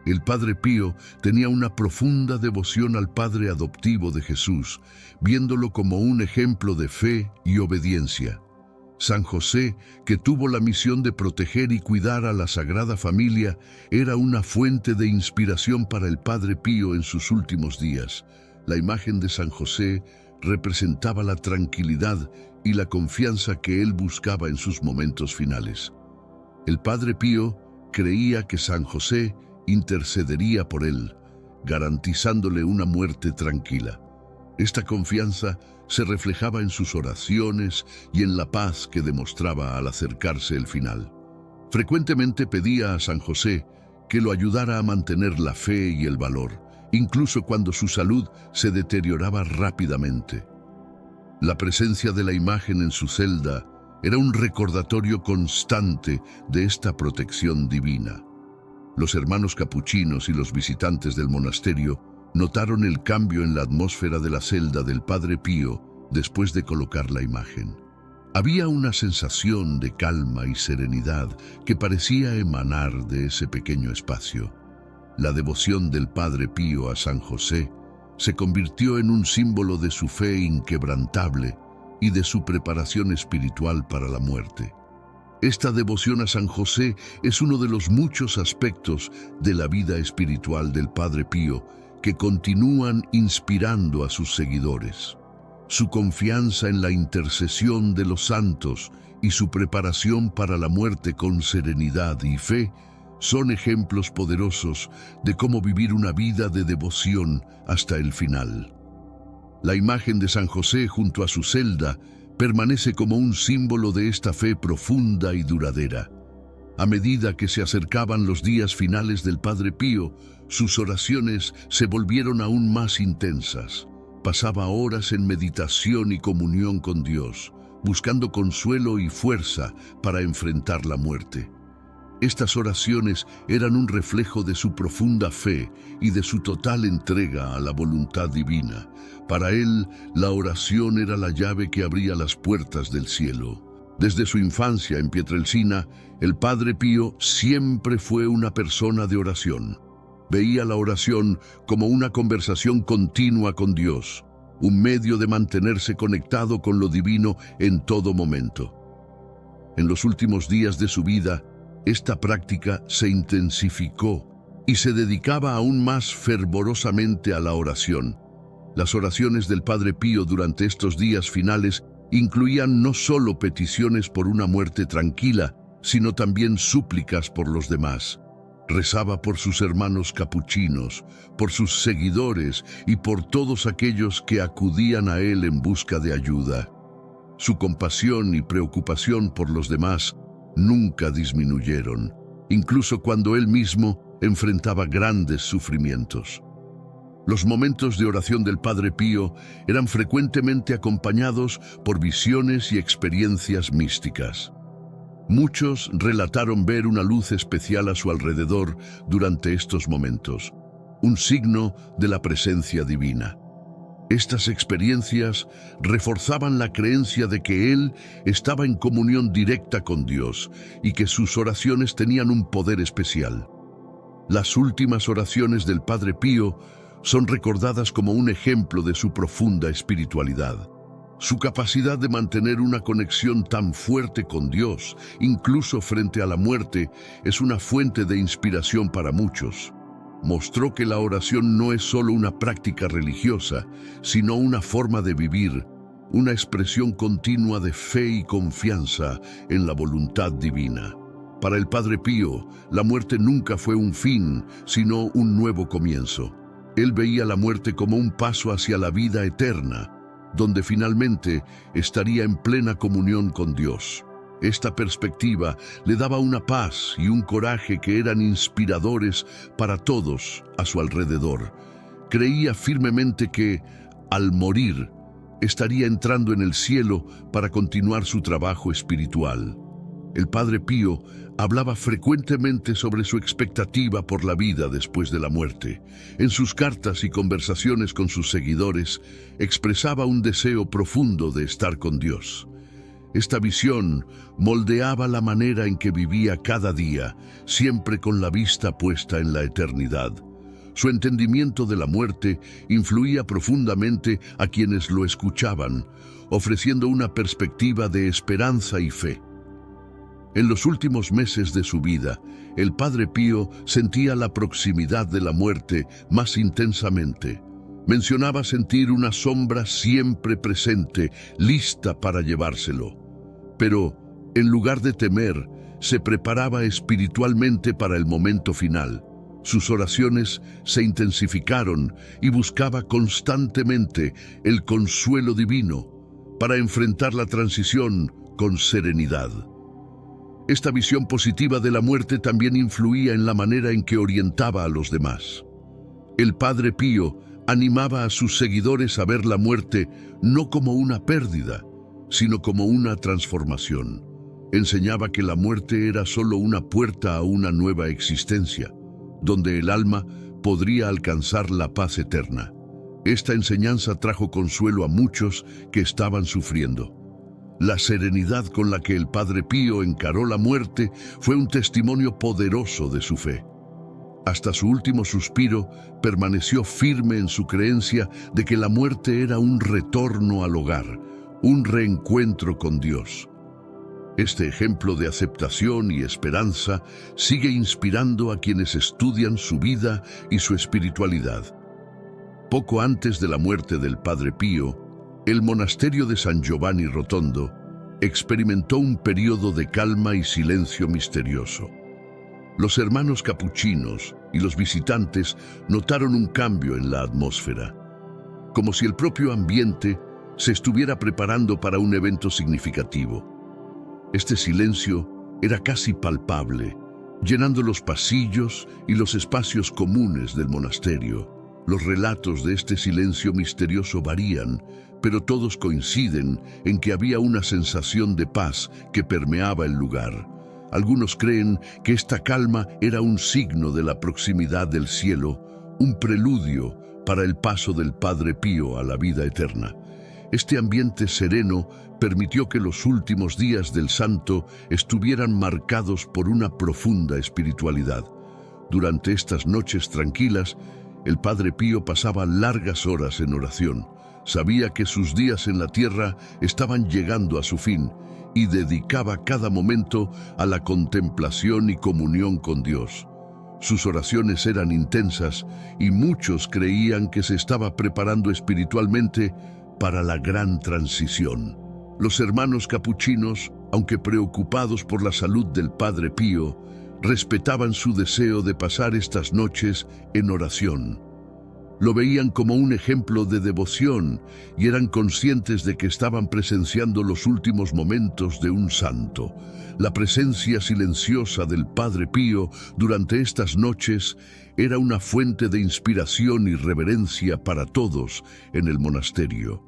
El Padre Pío tenía una profunda devoción al Padre adoptivo de Jesús, viéndolo como un ejemplo de fe y obediencia. San José, que tuvo la misión de proteger y cuidar a la Sagrada Familia, era una fuente de inspiración para el Padre Pío en sus últimos días. La imagen de San José representaba la tranquilidad y la confianza que él buscaba en sus momentos finales. El Padre Pío creía que San José intercedería por él, garantizándole una muerte tranquila. Esta confianza se reflejaba en sus oraciones y en la paz que demostraba al acercarse el final. Frecuentemente pedía a San José que lo ayudara a mantener la fe y el valor, incluso cuando su salud se deterioraba rápidamente. La presencia de la imagen en su celda era un recordatorio constante de esta protección divina. Los hermanos capuchinos y los visitantes del monasterio notaron el cambio en la atmósfera de la celda del Padre Pío después de colocar la imagen. Había una sensación de calma y serenidad que parecía emanar de ese pequeño espacio. La devoción del Padre Pío a San José se convirtió en un símbolo de su fe inquebrantable y de su preparación espiritual para la muerte. Esta devoción a San José es uno de los muchos aspectos de la vida espiritual del Padre Pío que continúan inspirando a sus seguidores. Su confianza en la intercesión de los santos y su preparación para la muerte con serenidad y fe son ejemplos poderosos de cómo vivir una vida de devoción hasta el final. La imagen de San José junto a su celda permanece como un símbolo de esta fe profunda y duradera. A medida que se acercaban los días finales del Padre Pío, sus oraciones se volvieron aún más intensas. Pasaba horas en meditación y comunión con Dios, buscando consuelo y fuerza para enfrentar la muerte. Estas oraciones eran un reflejo de su profunda fe y de su total entrega a la voluntad divina. Para él, la oración era la llave que abría las puertas del cielo. Desde su infancia en Pietrelcina, el Padre Pío siempre fue una persona de oración. Veía la oración como una conversación continua con Dios, un medio de mantenerse conectado con lo divino en todo momento. En los últimos días de su vida, esta práctica se intensificó y se dedicaba aún más fervorosamente a la oración. Las oraciones del Padre Pío durante estos días finales incluían no solo peticiones por una muerte tranquila, sino también súplicas por los demás. Rezaba por sus hermanos capuchinos, por sus seguidores y por todos aquellos que acudían a él en busca de ayuda. Su compasión y preocupación por los demás nunca disminuyeron, incluso cuando él mismo enfrentaba grandes sufrimientos. Los momentos de oración del Padre Pío eran frecuentemente acompañados por visiones y experiencias místicas. Muchos relataron ver una luz especial a su alrededor durante estos momentos, un signo de la presencia divina. Estas experiencias reforzaban la creencia de que él estaba en comunión directa con Dios y que sus oraciones tenían un poder especial. Las últimas oraciones del Padre Pío son recordadas como un ejemplo de su profunda espiritualidad. Su capacidad de mantener una conexión tan fuerte con Dios, incluso frente a la muerte, es una fuente de inspiración para muchos. Mostró que la oración no es solo una práctica religiosa, sino una forma de vivir, una expresión continua de fe y confianza en la voluntad divina. Para el Padre Pío, la muerte nunca fue un fin, sino un nuevo comienzo. Él veía la muerte como un paso hacia la vida eterna, donde finalmente estaría en plena comunión con Dios. Esta perspectiva le daba una paz y un coraje que eran inspiradores para todos a su alrededor. Creía firmemente que, al morir, estaría entrando en el cielo para continuar su trabajo espiritual. El Padre Pío hablaba frecuentemente sobre su expectativa por la vida después de la muerte. En sus cartas y conversaciones con sus seguidores, expresaba un deseo profundo de estar con Dios. Esta visión moldeaba la manera en que vivía cada día, siempre con la vista puesta en la eternidad. Su entendimiento de la muerte influía profundamente a quienes lo escuchaban, ofreciendo una perspectiva de esperanza y fe. En los últimos meses de su vida, el Padre Pío sentía la proximidad de la muerte más intensamente. Mencionaba sentir una sombra siempre presente, lista para llevárselo. Pero, en lugar de temer, se preparaba espiritualmente para el momento final. Sus oraciones se intensificaron y buscaba constantemente el consuelo divino para enfrentar la transición con serenidad. Esta visión positiva de la muerte también influía en la manera en que orientaba a los demás. El Padre Pío animaba a sus seguidores a ver la muerte no como una pérdida, sino como una transformación. Enseñaba que la muerte era solo una puerta a una nueva existencia, donde el alma podría alcanzar la paz eterna. Esta enseñanza trajo consuelo a muchos que estaban sufriendo. La serenidad con la que el Padre Pío encaró la muerte fue un testimonio poderoso de su fe. Hasta su último suspiro, permaneció firme en su creencia de que la muerte era un retorno al hogar, un reencuentro con Dios. Este ejemplo de aceptación y esperanza sigue inspirando a quienes estudian su vida y su espiritualidad. Poco antes de la muerte del Padre Pío, el monasterio de San Giovanni Rotondo experimentó un periodo de calma y silencio misterioso. Los hermanos capuchinos y los visitantes notaron un cambio en la atmósfera, como si el propio ambiente se estuviera preparando para un evento significativo. Este silencio era casi palpable, llenando los pasillos y los espacios comunes del monasterio. Los relatos de este silencio misterioso varían, pero todos coinciden en que había una sensación de paz que permeaba el lugar. Algunos creen que esta calma era un signo de la proximidad del cielo, un preludio para el paso del Padre Pío a la vida eterna. Este ambiente sereno permitió que los últimos días del santo estuvieran marcados por una profunda espiritualidad. Durante estas noches tranquilas, el Padre Pío pasaba largas horas en oración. Sabía que sus días en la tierra estaban llegando a su fin y dedicaba cada momento a la contemplación y comunión con Dios. Sus oraciones eran intensas y muchos creían que se estaba preparando espiritualmente para la gran transición. Los hermanos capuchinos, aunque preocupados por la salud del Padre Pío, respetaban su deseo de pasar estas noches en oración. Lo veían como un ejemplo de devoción y eran conscientes de que estaban presenciando los últimos momentos de un santo. La presencia silenciosa del Padre Pío durante estas noches era una fuente de inspiración y reverencia para todos en el monasterio.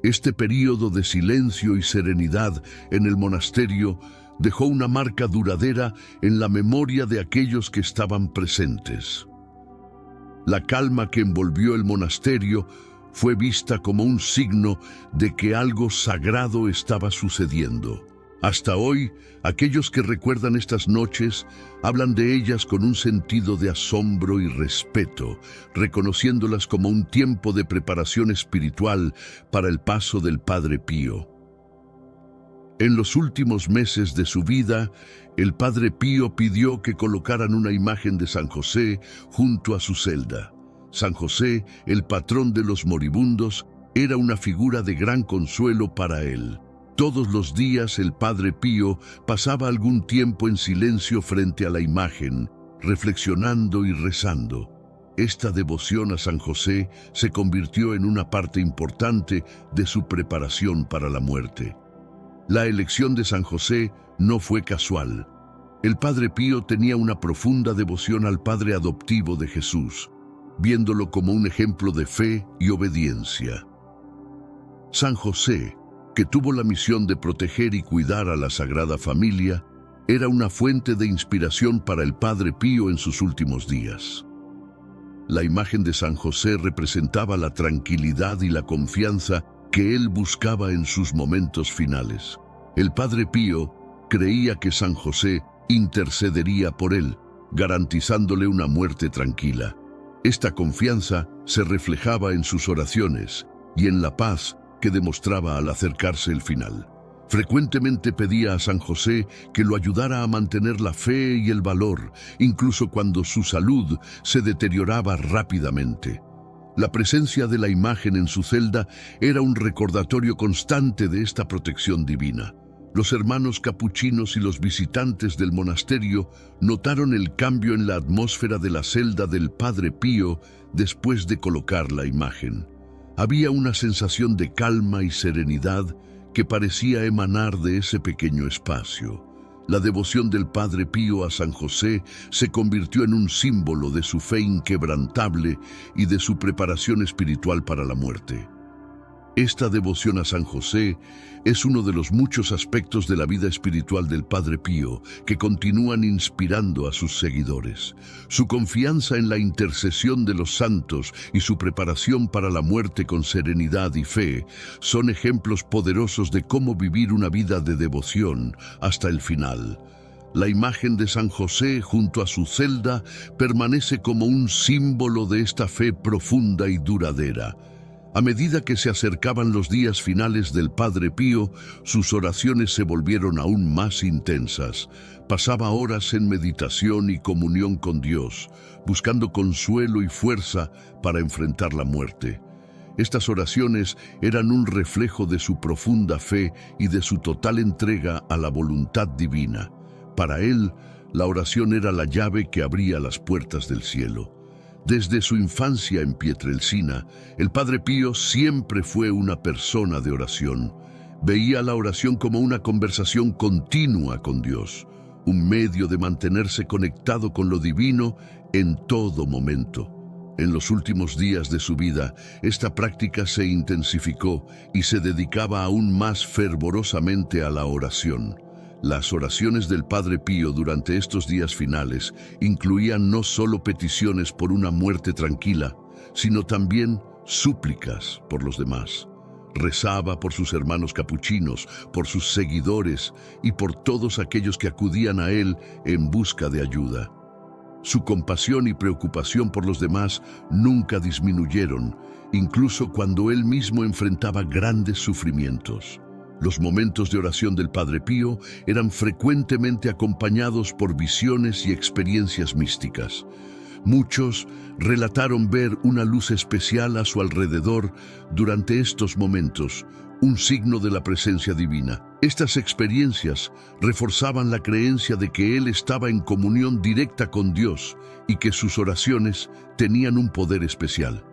Este período de silencio y serenidad en el monasterio dejó una marca duradera en la memoria de aquellos que estaban presentes. La calma que envolvió el monasterio fue vista como un signo de que algo sagrado estaba sucediendo. Hasta hoy, aquellos que recuerdan estas noches hablan de ellas con un sentido de asombro y respeto, reconociéndolas como un tiempo de preparación espiritual para el paso del Padre Pío. En los últimos meses de su vida, el Padre Pío pidió que colocaran una imagen de San José junto a su celda. San José, el patrón de los moribundos, era una figura de gran consuelo para él. Todos los días el Padre Pío pasaba algún tiempo en silencio frente a la imagen, reflexionando y rezando. Esta devoción a San José se convirtió en una parte importante de su preparación para la muerte. La elección de San José no fue casual. El Padre Pío tenía una profunda devoción al Padre adoptivo de Jesús, viéndolo como un ejemplo de fe y obediencia. San José, que tuvo la misión de proteger y cuidar a la Sagrada Familia, era una fuente de inspiración para el Padre Pío en sus últimos días. La imagen de San José representaba la tranquilidad y la confianza que él buscaba en sus momentos finales. El Padre Pío creía que San José intercedería por él, garantizándole una muerte tranquila. Esta confianza se reflejaba en sus oraciones y en la paz que demostraba al acercarse el final. Frecuentemente pedía a San José que lo ayudara a mantener la fe y el valor, incluso cuando su salud se deterioraba rápidamente. La presencia de la imagen en su celda era un recordatorio constante de esta protección divina. Los hermanos capuchinos y los visitantes del monasterio notaron el cambio en la atmósfera de la celda del Padre Pío después de colocar la imagen. Había una sensación de calma y serenidad que parecía emanar de ese pequeño espacio. La devoción del Padre Pío a San José se convirtió en un símbolo de su fe inquebrantable y de su preparación espiritual para la muerte. Esta devoción a San José es uno de los muchos aspectos de la vida espiritual del Padre Pío que continúan inspirando a sus seguidores. Su confianza en la intercesión de los santos y su preparación para la muerte con serenidad y fe son ejemplos poderosos de cómo vivir una vida de devoción hasta el final. La imagen de San José junto a su celda permanece como un símbolo de esta fe profunda y duradera. A medida que se acercaban los días finales del Padre Pío, sus oraciones se volvieron aún más intensas. Pasaba horas en meditación y comunión con Dios, buscando consuelo y fuerza para enfrentar la muerte. Estas oraciones eran un reflejo de su profunda fe y de su total entrega a la voluntad divina. Para él, la oración era la llave que abría las puertas del cielo. Desde su infancia en Pietrelcina, el Padre Pío siempre fue una persona de oración. Veía la oración como una conversación continua con Dios, un medio de mantenerse conectado con lo divino en todo momento. En los últimos días de su vida, esta práctica se intensificó y se dedicaba aún más fervorosamente a la oración. Las oraciones del Padre Pío durante estos días finales incluían no solo peticiones por una muerte tranquila, sino también súplicas por los demás. Rezaba por sus hermanos capuchinos, por sus seguidores y por todos aquellos que acudían a él en busca de ayuda. Su compasión y preocupación por los demás nunca disminuyeron, incluso cuando él mismo enfrentaba grandes sufrimientos. Los momentos de oración del Padre Pío eran frecuentemente acompañados por visiones y experiencias místicas. Muchos relataron ver una luz especial a su alrededor durante estos momentos, un signo de la presencia divina. Estas experiencias reforzaban la creencia de que él estaba en comunión directa con Dios y que sus oraciones tenían un poder especial.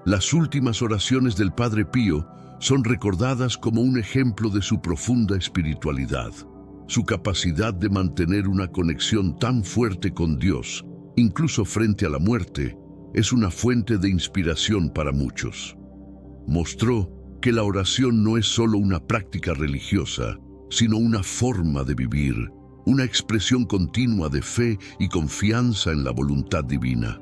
Las últimas oraciones del Padre Pío son recordadas como un ejemplo de su profunda espiritualidad. Su capacidad de mantener una conexión tan fuerte con Dios, incluso frente a la muerte, es una fuente de inspiración para muchos. Mostró que la oración no es solo una práctica religiosa, sino una forma de vivir, una expresión continua de fe y confianza en la voluntad divina.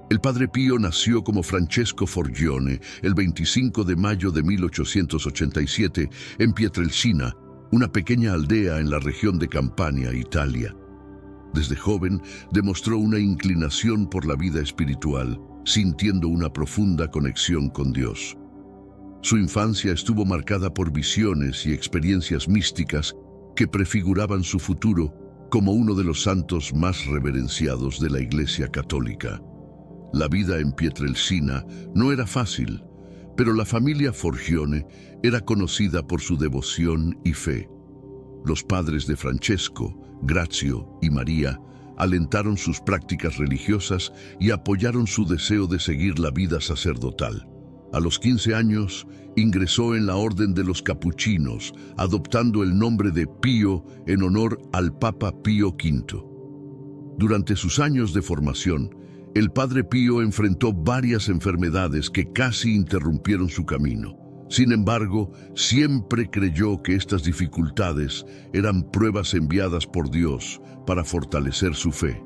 El Padre Pío nació como Francesco Forgione el 25 de mayo de 1887 en Pietrelcina, una pequeña aldea en la región de Campania, Italia. Desde joven demostró una inclinación por la vida espiritual, sintiendo una profunda conexión con Dios. Su infancia estuvo marcada por visiones y experiencias místicas que prefiguraban su futuro como uno de los santos más reverenciados de la Iglesia Católica. La vida en Pietrelcina no era fácil, pero la familia Forgione era conocida por su devoción y fe. Los padres de Francesco, Grazio y María alentaron sus prácticas religiosas y apoyaron su deseo de seguir la vida sacerdotal. A los 15 años, ingresó en la Orden de los Capuchinos, adoptando el nombre de Pío en honor al Papa Pío V. Durante sus años de formación, el Padre Pío enfrentó varias enfermedades que casi interrumpieron su camino. Sin embargo, siempre creyó que estas dificultades eran pruebas enviadas por Dios para fortalecer su fe.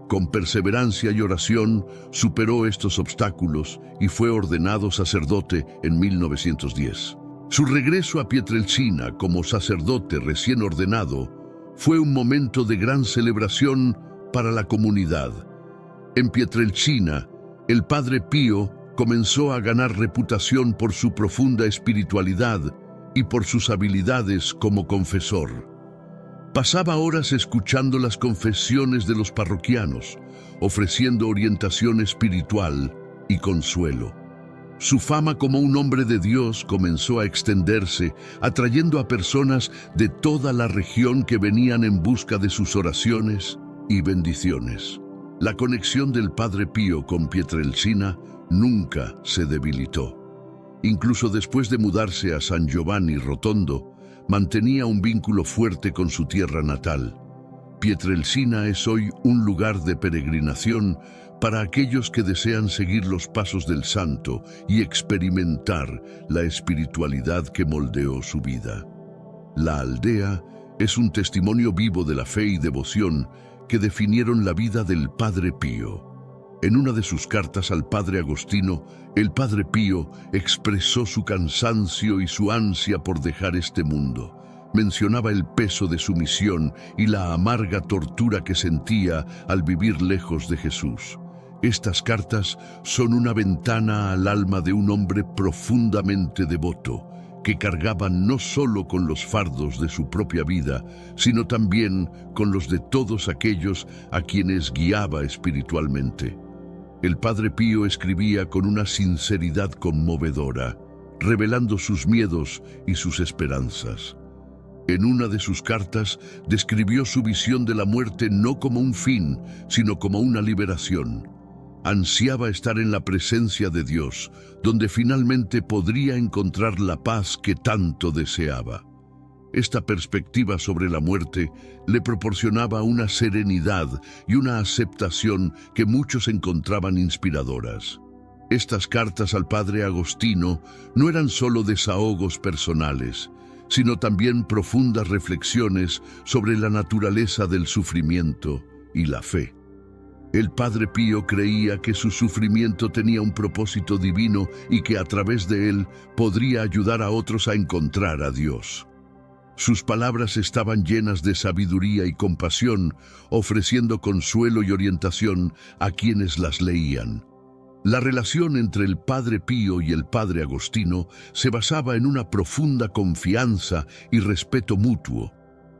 Con perseverancia y oración, superó estos obstáculos y fue ordenado sacerdote en 1910. Su regreso a Pietrelcina como sacerdote recién ordenado fue un momento de gran celebración para la comunidad. En Pietrelcina, el Padre Pío comenzó a ganar reputación por su profunda espiritualidad y por sus habilidades como confesor. Pasaba horas escuchando las confesiones de los parroquianos, ofreciendo orientación espiritual y consuelo. Su fama como un hombre de Dios comenzó a extenderse, atrayendo a personas de toda la región que venían en busca de sus oraciones y bendiciones. La conexión del Padre Pío con Pietrelcina nunca se debilitó. Incluso después de mudarse a San Giovanni Rotondo, mantenía un vínculo fuerte con su tierra natal. Pietrelcina es hoy un lugar de peregrinación para aquellos que desean seguir los pasos del santo y experimentar la espiritualidad que moldeó su vida. La aldea es un testimonio vivo de la fe y devoción que definieron la vida del Padre Pío. En una de sus cartas al Padre Agostino, el Padre Pío expresó su cansancio y su ansia por dejar este mundo. Mencionaba el peso de su misión y la amarga tortura que sentía al vivir lejos de Jesús. Estas cartas son una ventana al alma de un hombre profundamente devoto, que cargaba no solo con los fardos de su propia vida, sino también con los de todos aquellos a quienes guiaba espiritualmente. El Padre Pío escribía con una sinceridad conmovedora, revelando sus miedos y sus esperanzas. En una de sus cartas describió su visión de la muerte no como un fin, sino como una liberación. Ansiaba estar en la presencia de Dios, donde finalmente podría encontrar la paz que tanto deseaba. Esta perspectiva sobre la muerte le proporcionaba una serenidad y una aceptación que muchos encontraban inspiradoras. Estas cartas al Padre Agostino no eran solo desahogos personales, sino también profundas reflexiones sobre la naturaleza del sufrimiento y la fe. El Padre Pío creía que su sufrimiento tenía un propósito divino y que a través de él podría ayudar a otros a encontrar a Dios. Sus palabras estaban llenas de sabiduría y compasión, ofreciendo consuelo y orientación a quienes las leían. La relación entre el Padre Pío y el Padre Agostino se basaba en una profunda confianza y respeto mutuo.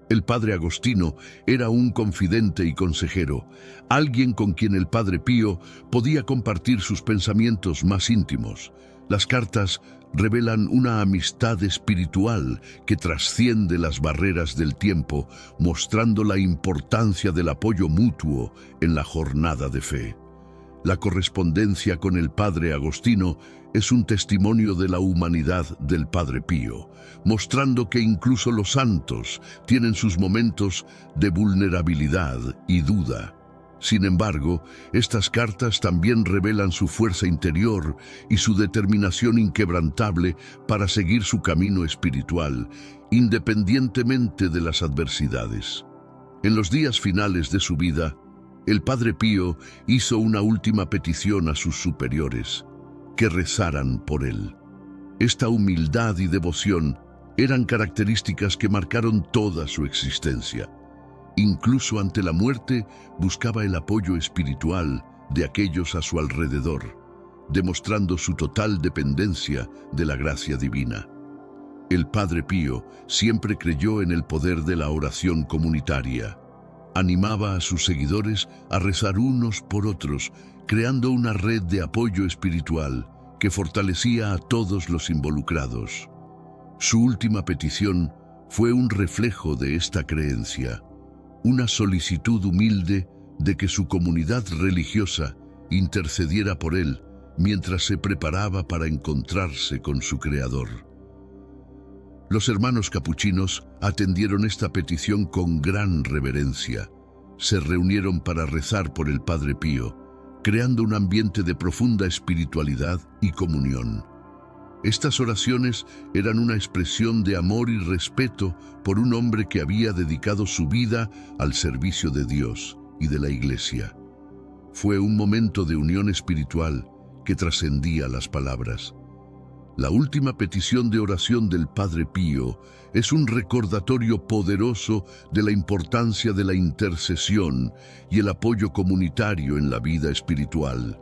El Padre Agostino era un confidente y consejero, alguien con quien el Padre Pío podía compartir sus pensamientos más íntimos. Las cartas revelan una amistad espiritual que trasciende las barreras del tiempo, mostrando la importancia del apoyo mutuo en la jornada de fe. La correspondencia con el Padre Agostino es un testimonio de la humanidad del Padre Pío, mostrando que incluso los santos tienen sus momentos de vulnerabilidad y duda. Sin embargo, estas cartas también revelan su fuerza interior y su determinación inquebrantable para seguir su camino espiritual, independientemente de las adversidades. En los días finales de su vida, el Padre Pío hizo una última petición a sus superiores, que rezaran por él. Esta humildad y devoción Eran características que marcaron toda su existencia. Incluso ante la muerte, buscaba el apoyo espiritual de aquellos a su alrededor, demostrando su total dependencia de la gracia divina. El Padre Pío siempre creyó en el poder de la oración comunitaria. Animaba a sus seguidores a rezar unos por otros, creando una red de apoyo espiritual que fortalecía a todos los involucrados. Su última petición fue un reflejo de esta creencia, una solicitud humilde de que su comunidad religiosa intercediera por él mientras se preparaba para encontrarse con su Creador. Los hermanos capuchinos atendieron esta petición con gran reverencia. Se reunieron para rezar por el Padre Pío, creando un ambiente de profunda espiritualidad y comunión. Estas oraciones eran una expresión de amor y respeto por un hombre que había dedicado su vida al servicio de Dios y de la Iglesia. Fue un momento de unión espiritual que trascendía las palabras. La última petición de oración del Padre Pío es un recordatorio poderoso de la importancia de la intercesión y el apoyo comunitario en la vida espiritual.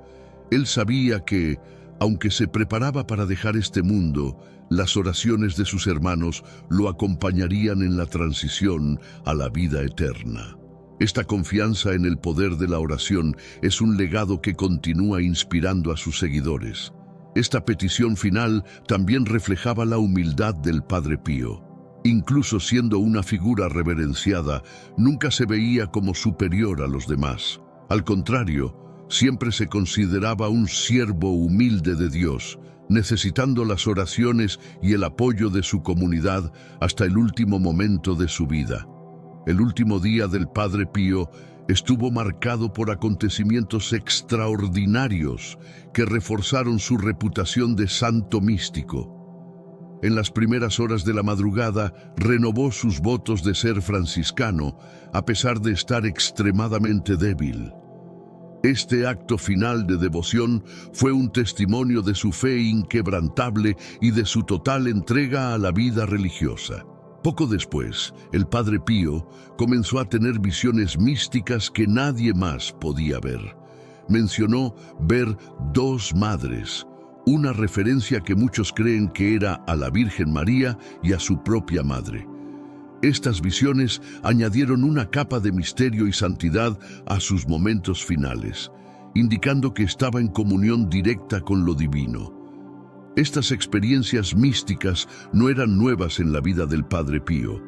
Él sabía que, aunque se preparaba para dejar este mundo, las oraciones de sus hermanos lo acompañarían en la transición a la vida eterna. Esta confianza en el poder de la oración es un legado que continúa inspirando a sus seguidores. Esta petición final también reflejaba la humildad del Padre Pío. Incluso siendo una figura reverenciada, nunca se veía como superior a los demás. Al contrario, siempre se consideraba un siervo humilde de Dios, necesitando las oraciones y el apoyo de su comunidad hasta el último momento de su vida. El último día del Padre Pío estuvo marcado por acontecimientos extraordinarios que reforzaron su reputación de santo místico. En las primeras horas de la madrugada renovó sus votos de ser franciscano, a pesar de estar extremadamente débil. Este acto final de devoción fue un testimonio de su fe inquebrantable y de su total entrega a la vida religiosa. Poco después, el Padre Pío comenzó a tener visiones místicas que nadie más podía ver. Mencionó ver dos madres, una referencia que muchos creen que era a la Virgen María y a su propia madre. Estas visiones añadieron una capa de misterio y santidad a sus momentos finales, indicando que estaba en comunión directa con lo divino. Estas experiencias místicas no eran nuevas en la vida del Padre Pío.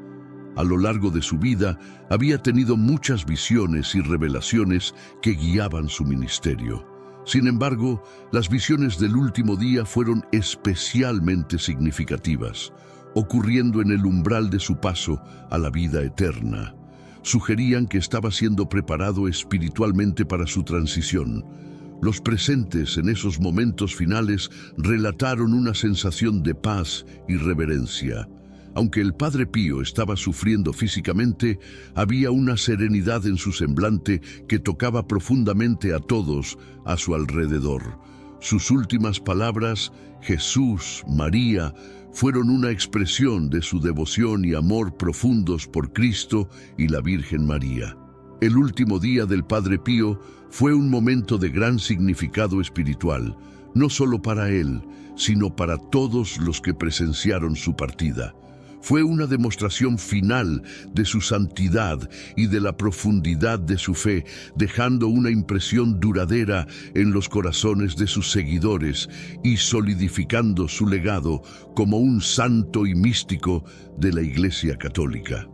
A lo largo de su vida había tenido muchas visiones y revelaciones que guiaban su ministerio. Sin embargo, las visiones del último día fueron especialmente significativas, ocurriendo en el umbral de su paso a la vida eterna. Sugerían que estaba siendo preparado espiritualmente para su transición. Los presentes en esos momentos finales relataron una sensación de paz y reverencia. Aunque el Padre Pío estaba sufriendo físicamente, había una serenidad en su semblante que tocaba profundamente a todos a su alrededor. Sus últimas palabras, Jesús, María, fueron una expresión de su devoción y amor profundos por Cristo y la Virgen María. El último día del Padre Pío fue un momento de gran significado espiritual, no solo para él, sino para todos los que presenciaron su partida. Fue una demostración final de su santidad y de la profundidad de su fe, dejando una impresión duradera en los corazones de sus seguidores y solidificando su legado como un santo y místico de la Iglesia Católica.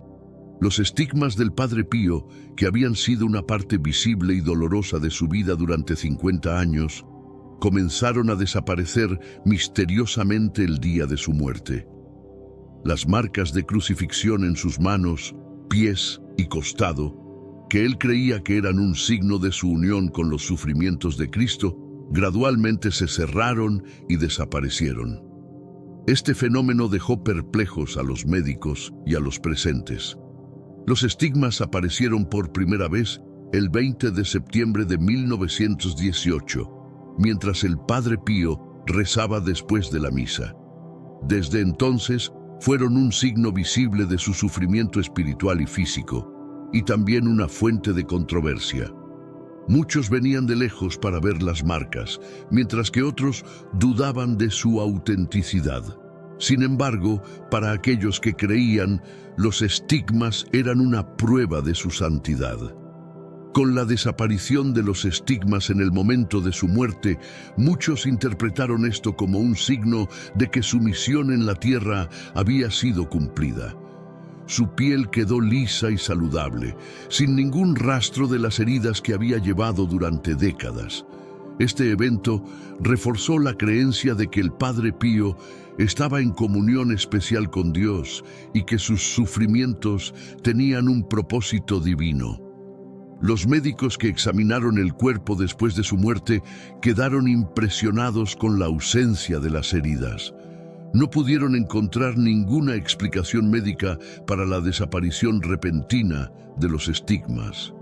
Los estigmas del Padre Pío, que habían sido una parte visible y dolorosa de su vida durante 50 años, comenzaron a desaparecer misteriosamente el día de su muerte. Las marcas de crucifixión en sus manos, pies y costado, que él creía que eran un signo de su unión con los sufrimientos de Cristo, gradualmente se cerraron y desaparecieron. Este fenómeno dejó perplejos a los médicos y a los presentes. Los estigmas aparecieron por primera vez el 20 de septiembre de 1918, mientras el Padre Pío rezaba después de la misa. Desde entonces, fueron un signo visible de su sufrimiento espiritual y físico, y también una fuente de controversia. Muchos venían de lejos para ver las marcas, mientras que otros dudaban de su autenticidad. Sin embargo, para aquellos que creían, los estigmas eran una prueba de su santidad. Con la desaparición de los estigmas en el momento de su muerte, muchos interpretaron esto como un signo de que su misión en la tierra había sido cumplida. Su piel quedó lisa y saludable, sin ningún rastro de las heridas que había llevado durante décadas. Este evento reforzó la creencia de que el Padre Pío estaba en comunión especial con Dios y que sus sufrimientos tenían un propósito divino. Los médicos que examinaron el cuerpo después de su muerte quedaron impresionados con la ausencia de las heridas. No pudieron encontrar ninguna explicación médica para la desaparición repentina de los estigmas.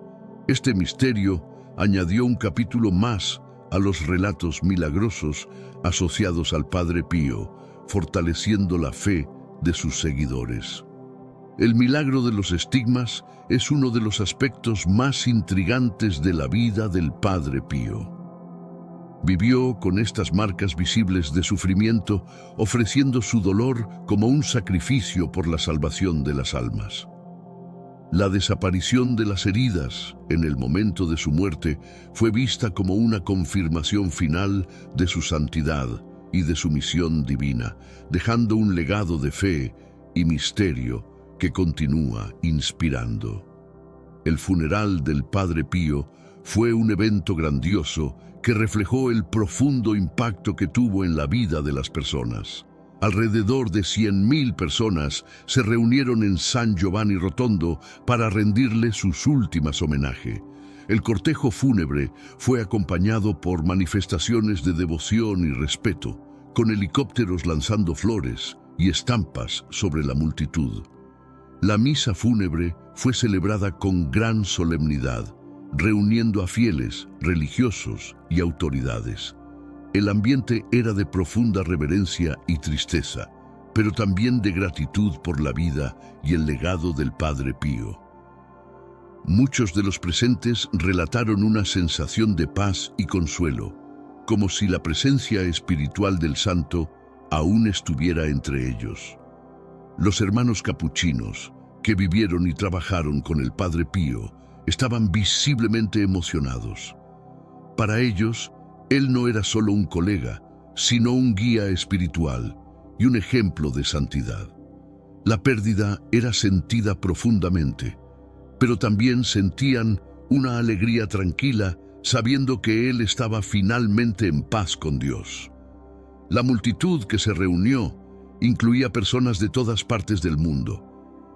Este misterio añadió un capítulo más a los relatos milagrosos asociados al Padre Pío, fortaleciendo la fe de sus seguidores. El milagro de los estigmas es uno de los aspectos más intrigantes de la vida del Padre Pío. Vivió con estas marcas visibles de sufrimiento, ofreciendo su dolor como un sacrificio por la salvación de las almas. La desaparición de las heridas en el momento de su muerte fue vista como una confirmación final de su santidad y de su misión divina, dejando un legado de fe y misterio que continúa inspirando. El funeral del Padre Pío fue un evento grandioso que reflejó el profundo impacto que tuvo en la vida de las personas. Alrededor de 100.000 personas se reunieron en San Giovanni Rotondo para rendirle sus últimas homenajes. El cortejo fúnebre fue acompañado por manifestaciones de devoción y respeto, con helicópteros lanzando flores y estampas sobre la multitud. La misa fúnebre fue celebrada con gran solemnidad, reuniendo a fieles, religiosos y autoridades. El ambiente era de profunda reverencia y tristeza, pero también de gratitud por la vida y el legado del Padre Pío. Muchos de los presentes relataron una sensación de paz y consuelo, como si la presencia espiritual del santo aún estuviera entre ellos. Los hermanos capuchinos, que vivieron y trabajaron con el Padre Pío, estaban visiblemente emocionados. Para ellos, él no era solo un colega, sino un guía espiritual y un ejemplo de santidad. La pérdida era sentida profundamente, pero también sentían una alegría tranquila sabiendo que él estaba finalmente en paz con Dios. La multitud que se reunió incluía personas de todas partes del mundo,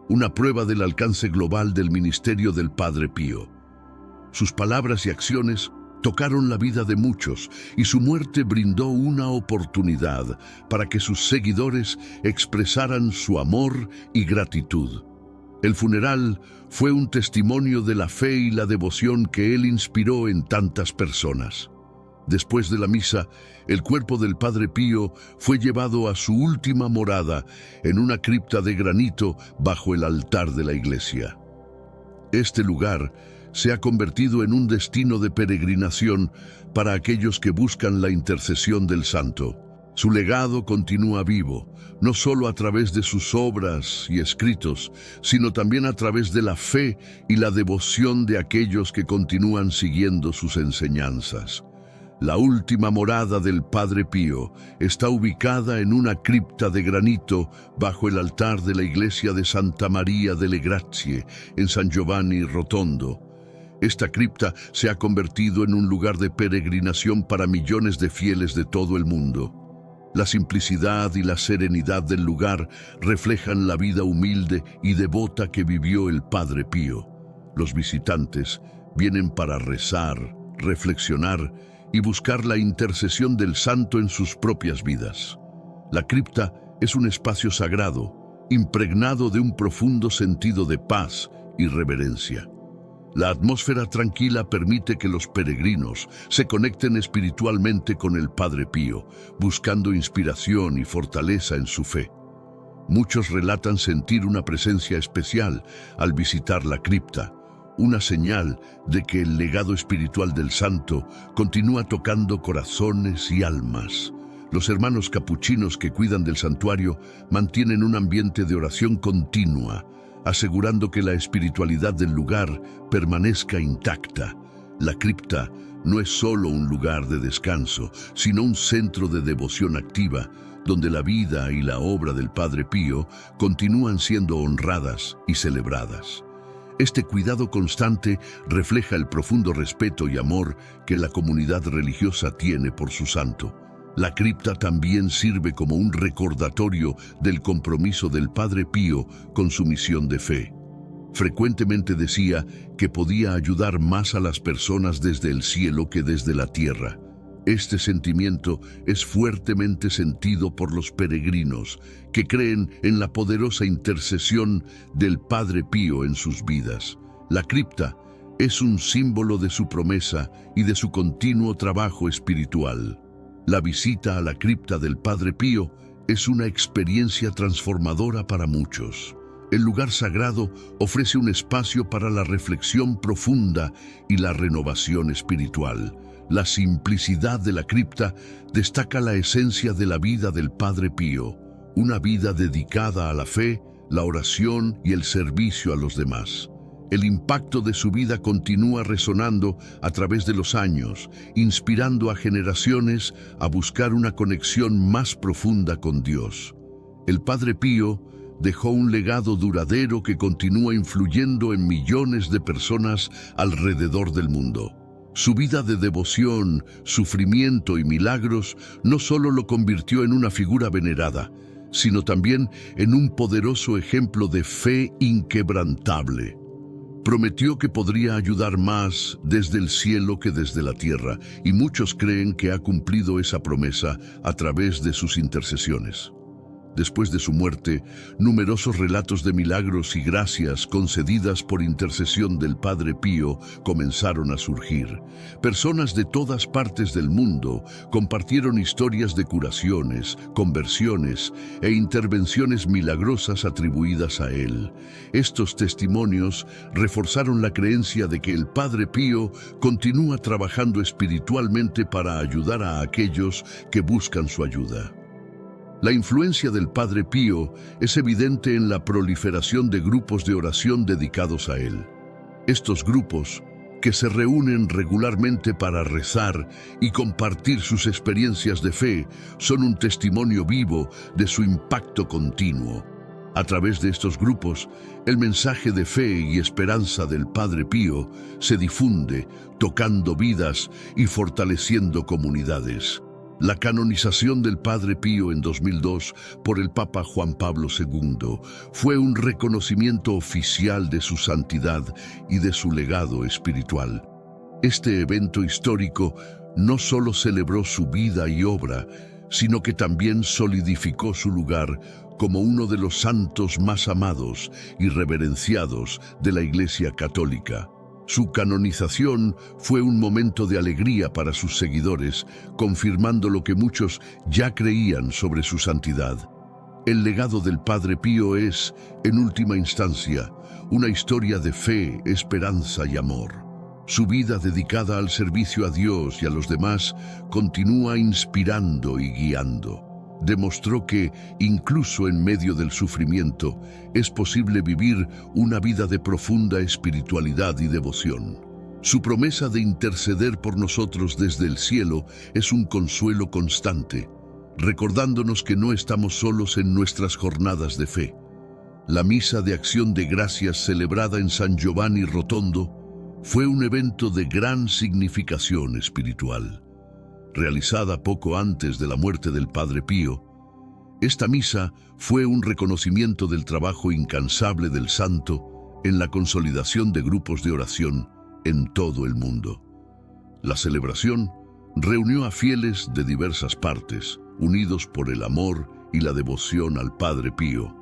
una prueba del alcance global del ministerio del Padre Pío. Sus palabras y acciones tocaron la vida de muchos y su muerte brindó una oportunidad para que sus seguidores expresaran su amor y gratitud. El funeral fue un testimonio de la fe y la devoción que él inspiró en tantas personas. Después de la misa, el cuerpo del Padre Pío fue llevado a su última morada en una cripta de granito bajo el altar de la iglesia. Este lugar se ha convertido en un destino de peregrinación para aquellos que buscan la intercesión del santo. Su legado continúa vivo, no solo a través de sus obras y escritos, sino también a través de la fe y la devoción de aquellos que continúan siguiendo sus enseñanzas. La última morada del Padre Pío está ubicada en una cripta de granito bajo el altar de la iglesia de Santa María delle Grazie, en San Giovanni Rotondo. Esta cripta se ha convertido en un lugar de peregrinación para millones de fieles de todo el mundo. La simplicidad y la serenidad del lugar reflejan la vida humilde y devota que vivió el Padre Pío. Los visitantes vienen para rezar, reflexionar y buscar la intercesión del santo en sus propias vidas. La cripta es un espacio sagrado, impregnado de un profundo sentido de paz y reverencia. La atmósfera tranquila permite que los peregrinos se conecten espiritualmente con el Padre Pío, buscando inspiración y fortaleza en su fe. Muchos relatan sentir una presencia especial al visitar la cripta, una señal de que el legado espiritual del santo continúa tocando corazones y almas. Los hermanos capuchinos que cuidan del santuario mantienen un ambiente de oración continua, asegurando que la espiritualidad del lugar permanezca intacta. La cripta no es solo un lugar de descanso, sino un centro de devoción activa, donde la vida y la obra del Padre Pío continúan siendo honradas y celebradas. Este cuidado constante refleja el profundo respeto y amor que la comunidad religiosa tiene por su santo. La cripta también sirve como un recordatorio del compromiso del Padre Pío con su misión de fe. Frecuentemente decía que podía ayudar más a las personas desde el cielo que desde la tierra. Este sentimiento es fuertemente sentido por los peregrinos que creen en la poderosa intercesión del Padre Pío en sus vidas. La cripta es un símbolo de su promesa y de su continuo trabajo espiritual. La visita a la cripta del Padre Pío es una experiencia transformadora para muchos. El lugar sagrado ofrece un espacio para la reflexión profunda y la renovación espiritual. La simplicidad de la cripta destaca la esencia de la vida del Padre Pío, una vida dedicada a la fe, la oración y el servicio a los demás. El impacto de su vida continúa resonando a través de los años, inspirando a generaciones a buscar una conexión más profunda con Dios. El Padre Pío dejó un legado duradero que continúa influyendo en millones de personas alrededor del mundo. Su vida de devoción, sufrimiento y milagros no solo lo convirtió en una figura venerada, sino también en un poderoso ejemplo de fe inquebrantable. Prometió que podría ayudar más desde el cielo que desde la tierra, y muchos creen que ha cumplido esa promesa a través de sus intercesiones. Después de su muerte, numerosos relatos de milagros y gracias concedidas por intercesión del Padre Pío comenzaron a surgir. Personas de todas partes del mundo compartieron historias de curaciones, conversiones e intervenciones milagrosas atribuidas a él. Estos testimonios reforzaron la creencia de que el Padre Pío continúa trabajando espiritualmente para ayudar a aquellos que buscan su ayuda. La influencia del Padre Pío es evidente en la proliferación de grupos de oración dedicados a él. Estos grupos, que se reúnen regularmente para rezar y compartir sus experiencias de fe, son un testimonio vivo de su impacto continuo. A través de estos grupos, el mensaje de fe y esperanza del Padre Pío se difunde, tocando vidas y fortaleciendo comunidades. La canonización del Padre Pío en 2002 por el Papa Juan Pablo II fue un reconocimiento oficial de su santidad y de su legado espiritual. Este evento histórico no solo celebró su vida y obra, sino que también solidificó su lugar como uno de los santos más amados y reverenciados de la Iglesia Católica. Su canonización fue un momento de alegría para sus seguidores, confirmando lo que muchos ya creían sobre su santidad. El legado del Padre Pío es, en última instancia, una historia de fe, esperanza y amor. Su vida dedicada al servicio a Dios y a los demás continúa inspirando y guiando. Demostró que, incluso en medio del sufrimiento, es posible vivir una vida de profunda espiritualidad y devoción. Su promesa de interceder por nosotros desde el cielo es un consuelo constante, recordándonos que no estamos solos en nuestras jornadas de fe. La misa de acción de gracias celebrada en San Giovanni Rotondo fue un evento de gran significación espiritual. Realizada poco antes de la muerte del Padre Pío, esta misa fue un reconocimiento del trabajo incansable del santo en la consolidación de grupos de oración en todo el mundo. La celebración reunió a fieles de diversas partes, unidos por el amor y la devoción al Padre Pío.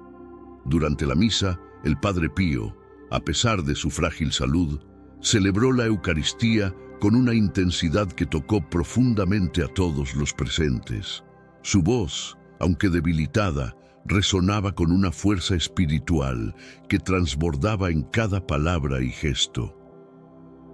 Durante la misa, el Padre Pío, a pesar de su frágil salud, celebró la Eucaristía con una intensidad que tocó profundamente a todos los presentes. Su voz, aunque debilitada, resonaba con una fuerza espiritual que transbordaba en cada palabra y gesto.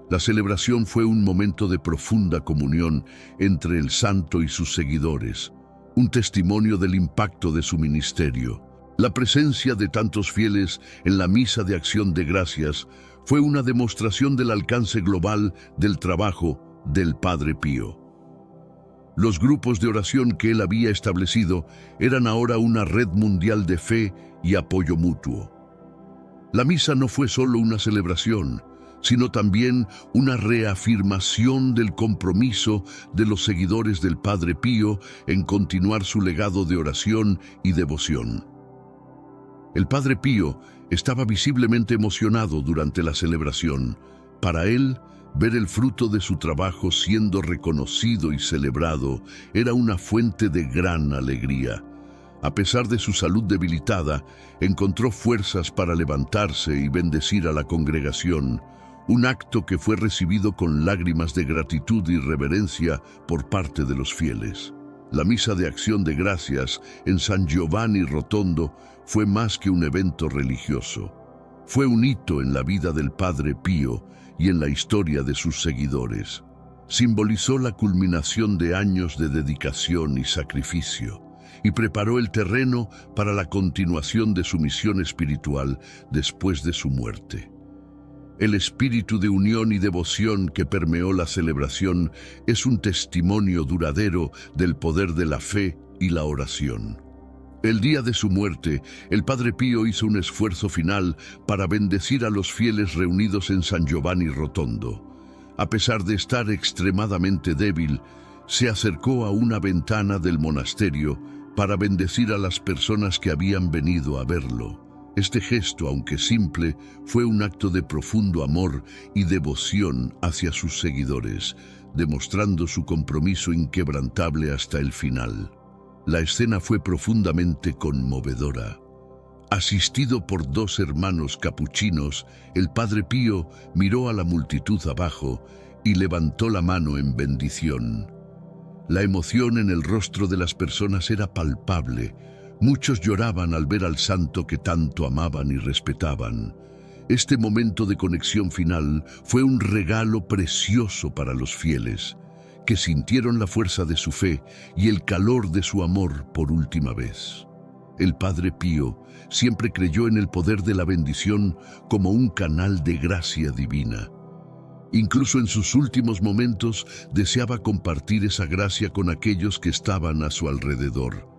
La celebración fue un momento de profunda comunión entre el santo y sus seguidores, un testimonio del impacto de su ministerio. La presencia de tantos fieles en la misa de acción de gracias fue una demostración del alcance global del trabajo del Padre Pío. Los grupos de oración que él había establecido eran ahora una red mundial de fe y apoyo mutuo. La misa no fue solo una celebración, sino también una reafirmación del compromiso de los seguidores del Padre Pío en continuar su legado de oración y devoción. El Padre Pío estaba visiblemente emocionado durante la celebración. Para él, ver el fruto de su trabajo siendo reconocido y celebrado era una fuente de gran alegría. A pesar de su salud debilitada, encontró fuerzas para levantarse y bendecir a la congregación, un acto que fue recibido con lágrimas de gratitud y reverencia por parte de los fieles. La misa de acción de gracias en San Giovanni Rotondo fue más que un evento religioso. Fue un hito en la vida del Padre Pío y en la historia de sus seguidores. Simbolizó la culminación de años de dedicación y sacrificio, y preparó el terreno para la continuación de su misión espiritual después de su muerte. El espíritu de unión y devoción que permeó la celebración es un testimonio duradero del poder de la fe y la oración. El día de su muerte, el Padre Pío hizo un esfuerzo final para bendecir a los fieles reunidos en San Giovanni Rotondo. A pesar de estar extremadamente débil, se acercó a una ventana del monasterio para bendecir a las personas que habían venido a verlo. Este gesto, aunque simple, fue un acto de profundo amor y devoción hacia sus seguidores, demostrando su compromiso inquebrantable hasta el final. La escena fue profundamente conmovedora. Asistido por dos hermanos capuchinos, el Padre Pío miró a la multitud abajo y levantó la mano en bendición. La emoción en el rostro de las personas era palpable. Muchos lloraban al ver al santo que tanto amaban y respetaban. Este momento de conexión final fue un regalo precioso para los fieles, que sintieron la fuerza de su fe y el calor de su amor por última vez. El Padre Pío siempre creyó en el poder de la bendición como un canal de gracia divina. Incluso en sus últimos momentos deseaba compartir esa gracia con aquellos que estaban a su alrededor.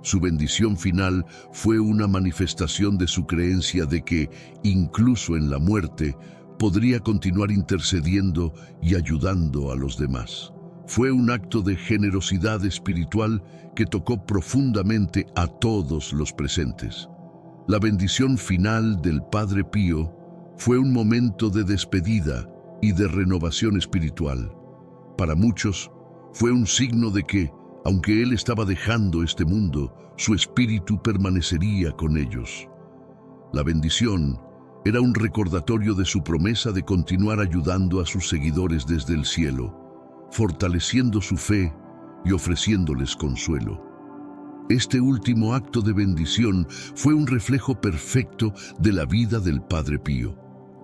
Su bendición final fue una manifestación de su creencia de que, incluso en la muerte, podría continuar intercediendo y ayudando a los demás. Fue un acto de generosidad espiritual que tocó profundamente a todos los presentes. La bendición final del Padre Pío fue un momento de despedida y de renovación espiritual. Para muchos, fue un signo de que, aunque él estaba dejando este mundo, su espíritu permanecería con ellos. La bendición era un recordatorio de su promesa de continuar ayudando a sus seguidores desde el cielo, fortaleciendo su fe y ofreciéndoles consuelo. Este último acto de bendición fue un reflejo perfecto de la vida del Padre Pío,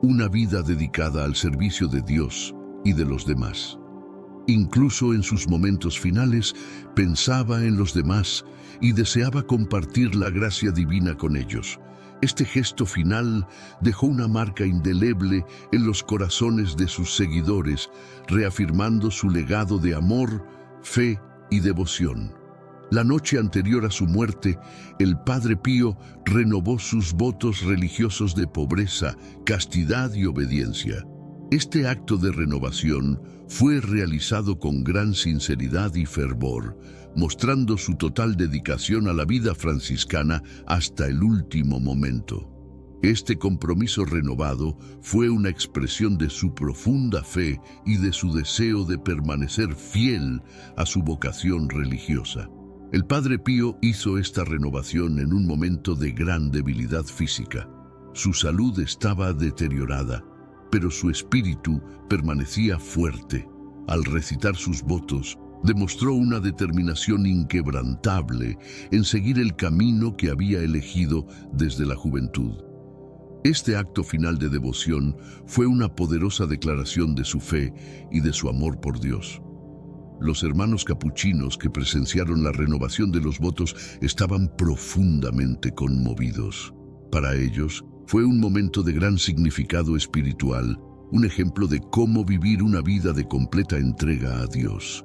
una vida dedicada al servicio de Dios y de los demás. Incluso en sus momentos finales, pensaba en los demás y deseaba compartir la gracia divina con ellos. Este gesto final dejó una marca indeleble en los corazones de sus seguidores, reafirmando su legado de amor, fe y devoción. La noche anterior a su muerte, el Padre Pío renovó sus votos religiosos de pobreza, castidad y obediencia. Este acto de renovación fue realizado con gran sinceridad y fervor, mostrando su total dedicación a la vida franciscana hasta el último momento. Este compromiso renovado fue una expresión de su profunda fe y de su deseo de permanecer fiel a su vocación religiosa. El Padre Pío hizo esta renovación en un momento de gran debilidad física. Su salud estaba deteriorada, pero su espíritu permanecía fuerte. Al recitar sus votos, Demostró una determinación inquebrantable en seguir el camino que había elegido desde la juventud. Este acto final de devoción fue una poderosa declaración de su fe y de su amor por Dios. Los hermanos capuchinos que presenciaron la renovación de los votos estaban profundamente conmovidos. Para ellos, fue un momento de gran significado espiritual, un ejemplo de cómo vivir una vida de completa entrega a Dios.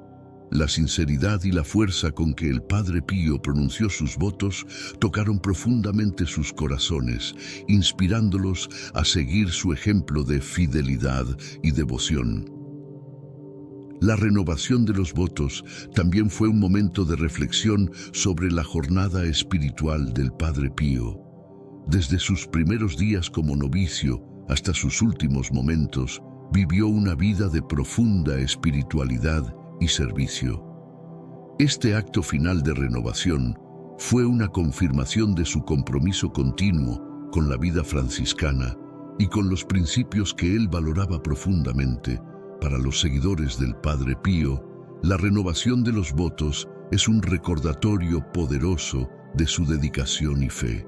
La sinceridad y la fuerza con que el Padre Pío pronunció sus votos tocaron profundamente sus corazones, inspirándolos a seguir su ejemplo de fidelidad y devoción. La renovación de los votos también fue un momento de reflexión sobre la jornada espiritual del Padre Pío. Desde sus primeros días como novicio hasta sus últimos momentos, vivió una vida de profunda espiritualidad y servicio. Este acto final de renovación fue una confirmación de su compromiso continuo con la vida franciscana y con los principios que él valoraba profundamente. Para los seguidores del Padre Pío, la renovación de los votos es un recordatorio poderoso de su dedicación y fe.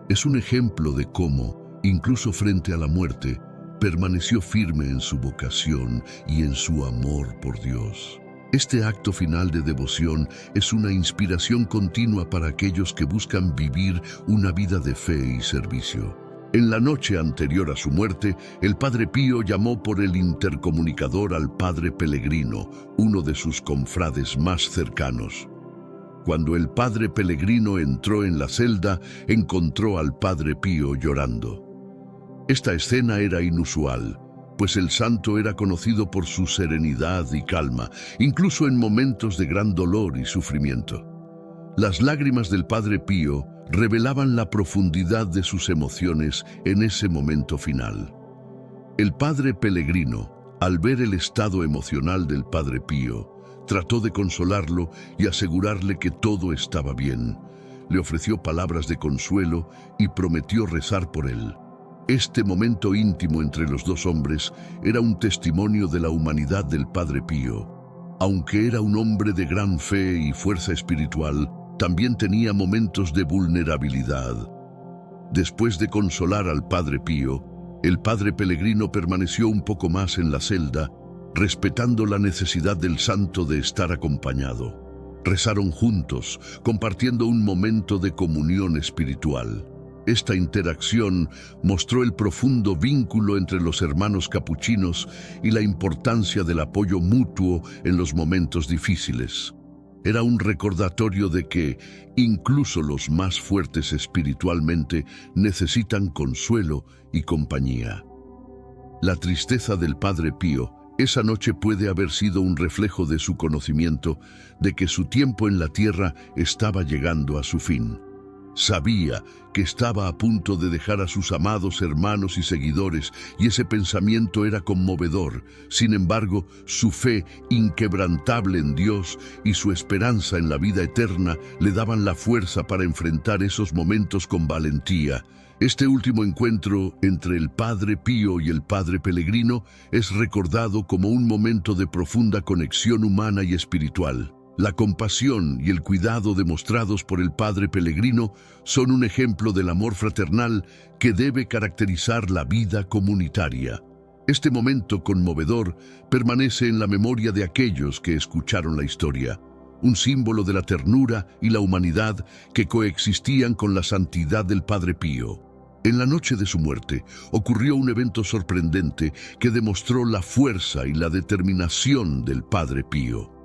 Es un ejemplo de cómo, incluso frente a la muerte, permaneció firme en su vocación y en su amor por Dios. Este acto final de devoción es una inspiración continua para aquellos que buscan vivir una vida de fe y servicio. En la noche anterior a su muerte, el Padre Pío llamó por el intercomunicador al Padre Pellegrino, uno de sus confrades más cercanos. Cuando el Padre Pellegrino entró en la celda, encontró al Padre Pío llorando. Esta escena era inusual, pues el santo era conocido por su serenidad y calma, incluso en momentos de gran dolor y sufrimiento. Las lágrimas del Padre Pío revelaban la profundidad de sus emociones en ese momento final. El Padre Pellegrino, al ver el estado emocional del Padre Pío, trató de consolarlo y asegurarle que todo estaba bien. Le ofreció palabras de consuelo y prometió rezar por él. Este momento íntimo entre los dos hombres era un testimonio de la humanidad del Padre Pío. Aunque era un hombre de gran fe y fuerza espiritual, también tenía momentos de vulnerabilidad. Después de consolar al Padre Pío, el Padre Pellegrino permaneció un poco más en la celda, respetando la necesidad del santo de estar acompañado. Rezaron juntos, compartiendo un momento de comunión espiritual. Esta interacción mostró el profundo vínculo entre los hermanos capuchinos y la importancia del apoyo mutuo en los momentos difíciles. Era un recordatorio de que incluso los más fuertes espiritualmente necesitan consuelo y compañía. La tristeza del Padre Pío esa noche puede haber sido un reflejo de su conocimiento de que su tiempo en la tierra estaba llegando a su fin. Sabía que estaba a punto de dejar a sus amados hermanos y seguidores, y ese pensamiento era conmovedor. Sin embargo, su fe inquebrantable en Dios y su esperanza en la vida eterna le daban la fuerza para enfrentar esos momentos con valentía. Este último encuentro entre el Padre Pío y el Padre Pellegrino es recordado como un momento de profunda conexión humana y espiritual. La compasión y el cuidado demostrados por el Padre Pellegrino son un ejemplo del amor fraternal que debe caracterizar la vida comunitaria. Este momento conmovedor permanece en la memoria de aquellos que escucharon la historia, un símbolo de la ternura y la humanidad que coexistían con la santidad del Padre Pío. En la noche de su muerte ocurrió un evento sorprendente que demostró la fuerza y la determinación del Padre Pío.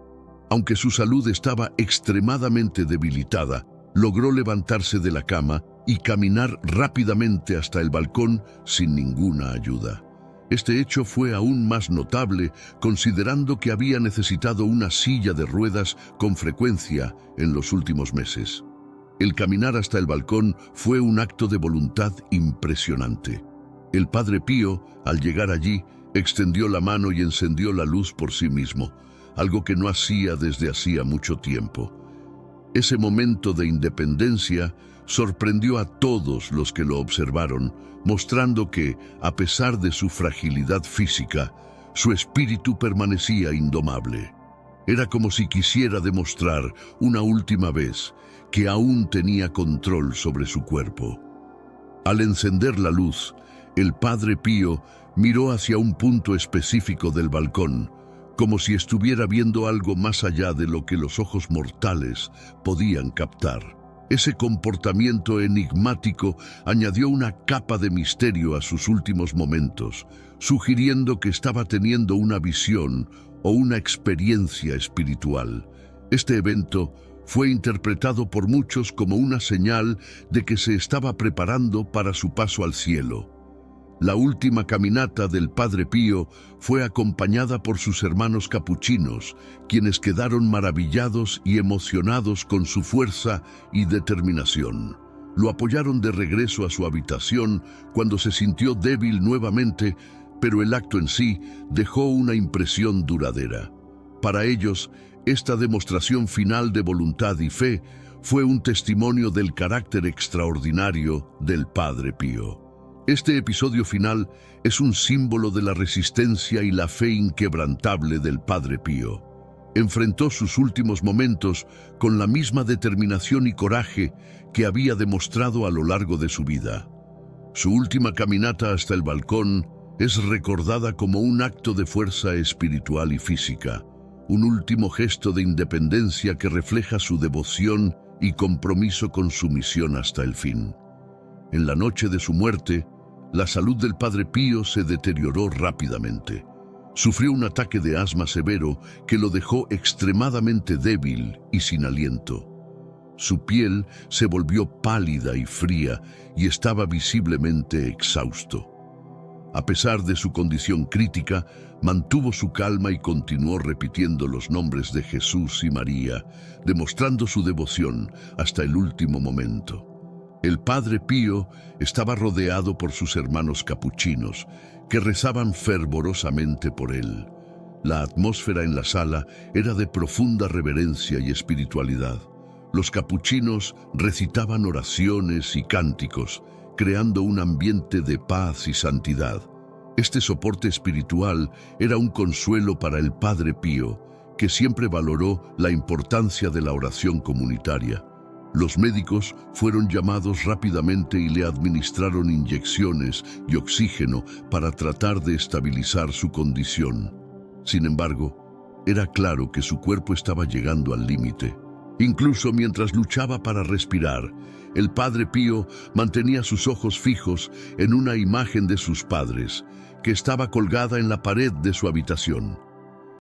Aunque su salud estaba extremadamente debilitada, logró levantarse de la cama y caminar rápidamente hasta el balcón sin ninguna ayuda. Este hecho fue aún más notable considerando que había necesitado una silla de ruedas con frecuencia en los últimos meses. El caminar hasta el balcón fue un acto de voluntad impresionante. El Padre Pío, al llegar allí, extendió la mano y encendió la luz por sí mismo, algo que no hacía desde hacía mucho tiempo. Ese momento de independencia sorprendió a todos los que lo observaron, mostrando que, a pesar de su fragilidad física, su espíritu permanecía indomable. Era como si quisiera demostrar una última vez que aún tenía control sobre su cuerpo. Al encender la luz, el Padre Pío miró hacia un punto específico del balcón, como si estuviera viendo algo más allá de lo que los ojos mortales podían captar. Ese comportamiento enigmático añadió una capa de misterio a sus últimos momentos, sugiriendo que estaba teniendo una visión o una experiencia espiritual. Este evento fue interpretado por muchos como una señal de que se estaba preparando para su paso al cielo. La última caminata del Padre Pío fue acompañada por sus hermanos capuchinos, quienes quedaron maravillados y emocionados con su fuerza y determinación. Lo apoyaron de regreso a su habitación cuando se sintió débil nuevamente, pero el acto en sí dejó una impresión duradera. Para ellos, esta demostración final de voluntad y fe fue un testimonio del carácter extraordinario del Padre Pío. Este episodio final es un símbolo de la resistencia y la fe inquebrantable del Padre Pío. Enfrentó sus últimos momentos con la misma determinación y coraje que había demostrado a lo largo de su vida. Su última caminata hasta el balcón es recordada como un acto de fuerza espiritual y física, un último gesto de independencia que refleja su devoción y compromiso con su misión hasta el fin. En la noche de su muerte, la salud del Padre Pío se deterioró rápidamente. Sufrió un ataque de asma severo que lo dejó extremadamente débil y sin aliento. Su piel se volvió pálida y fría y estaba visiblemente exhausto. A pesar de su condición crítica, mantuvo su calma y continuó repitiendo los nombres de Jesús y María, demostrando su devoción hasta el último momento. El Padre Pío estaba rodeado por sus hermanos capuchinos, que rezaban fervorosamente por él. La atmósfera en la sala era de profunda reverencia y espiritualidad. Los capuchinos recitaban oraciones y cánticos, creando un ambiente de paz y santidad. Este soporte espiritual era un consuelo para el Padre Pío, que siempre valoró la importancia de la oración comunitaria. Los médicos fueron llamados rápidamente y le administraron inyecciones y oxígeno para tratar de estabilizar su condición. Sin embargo, era claro que su cuerpo estaba llegando al límite. Incluso mientras luchaba para respirar, el Padre Pío mantenía sus ojos fijos en una imagen de sus padres, que estaba colgada en la pared de su habitación.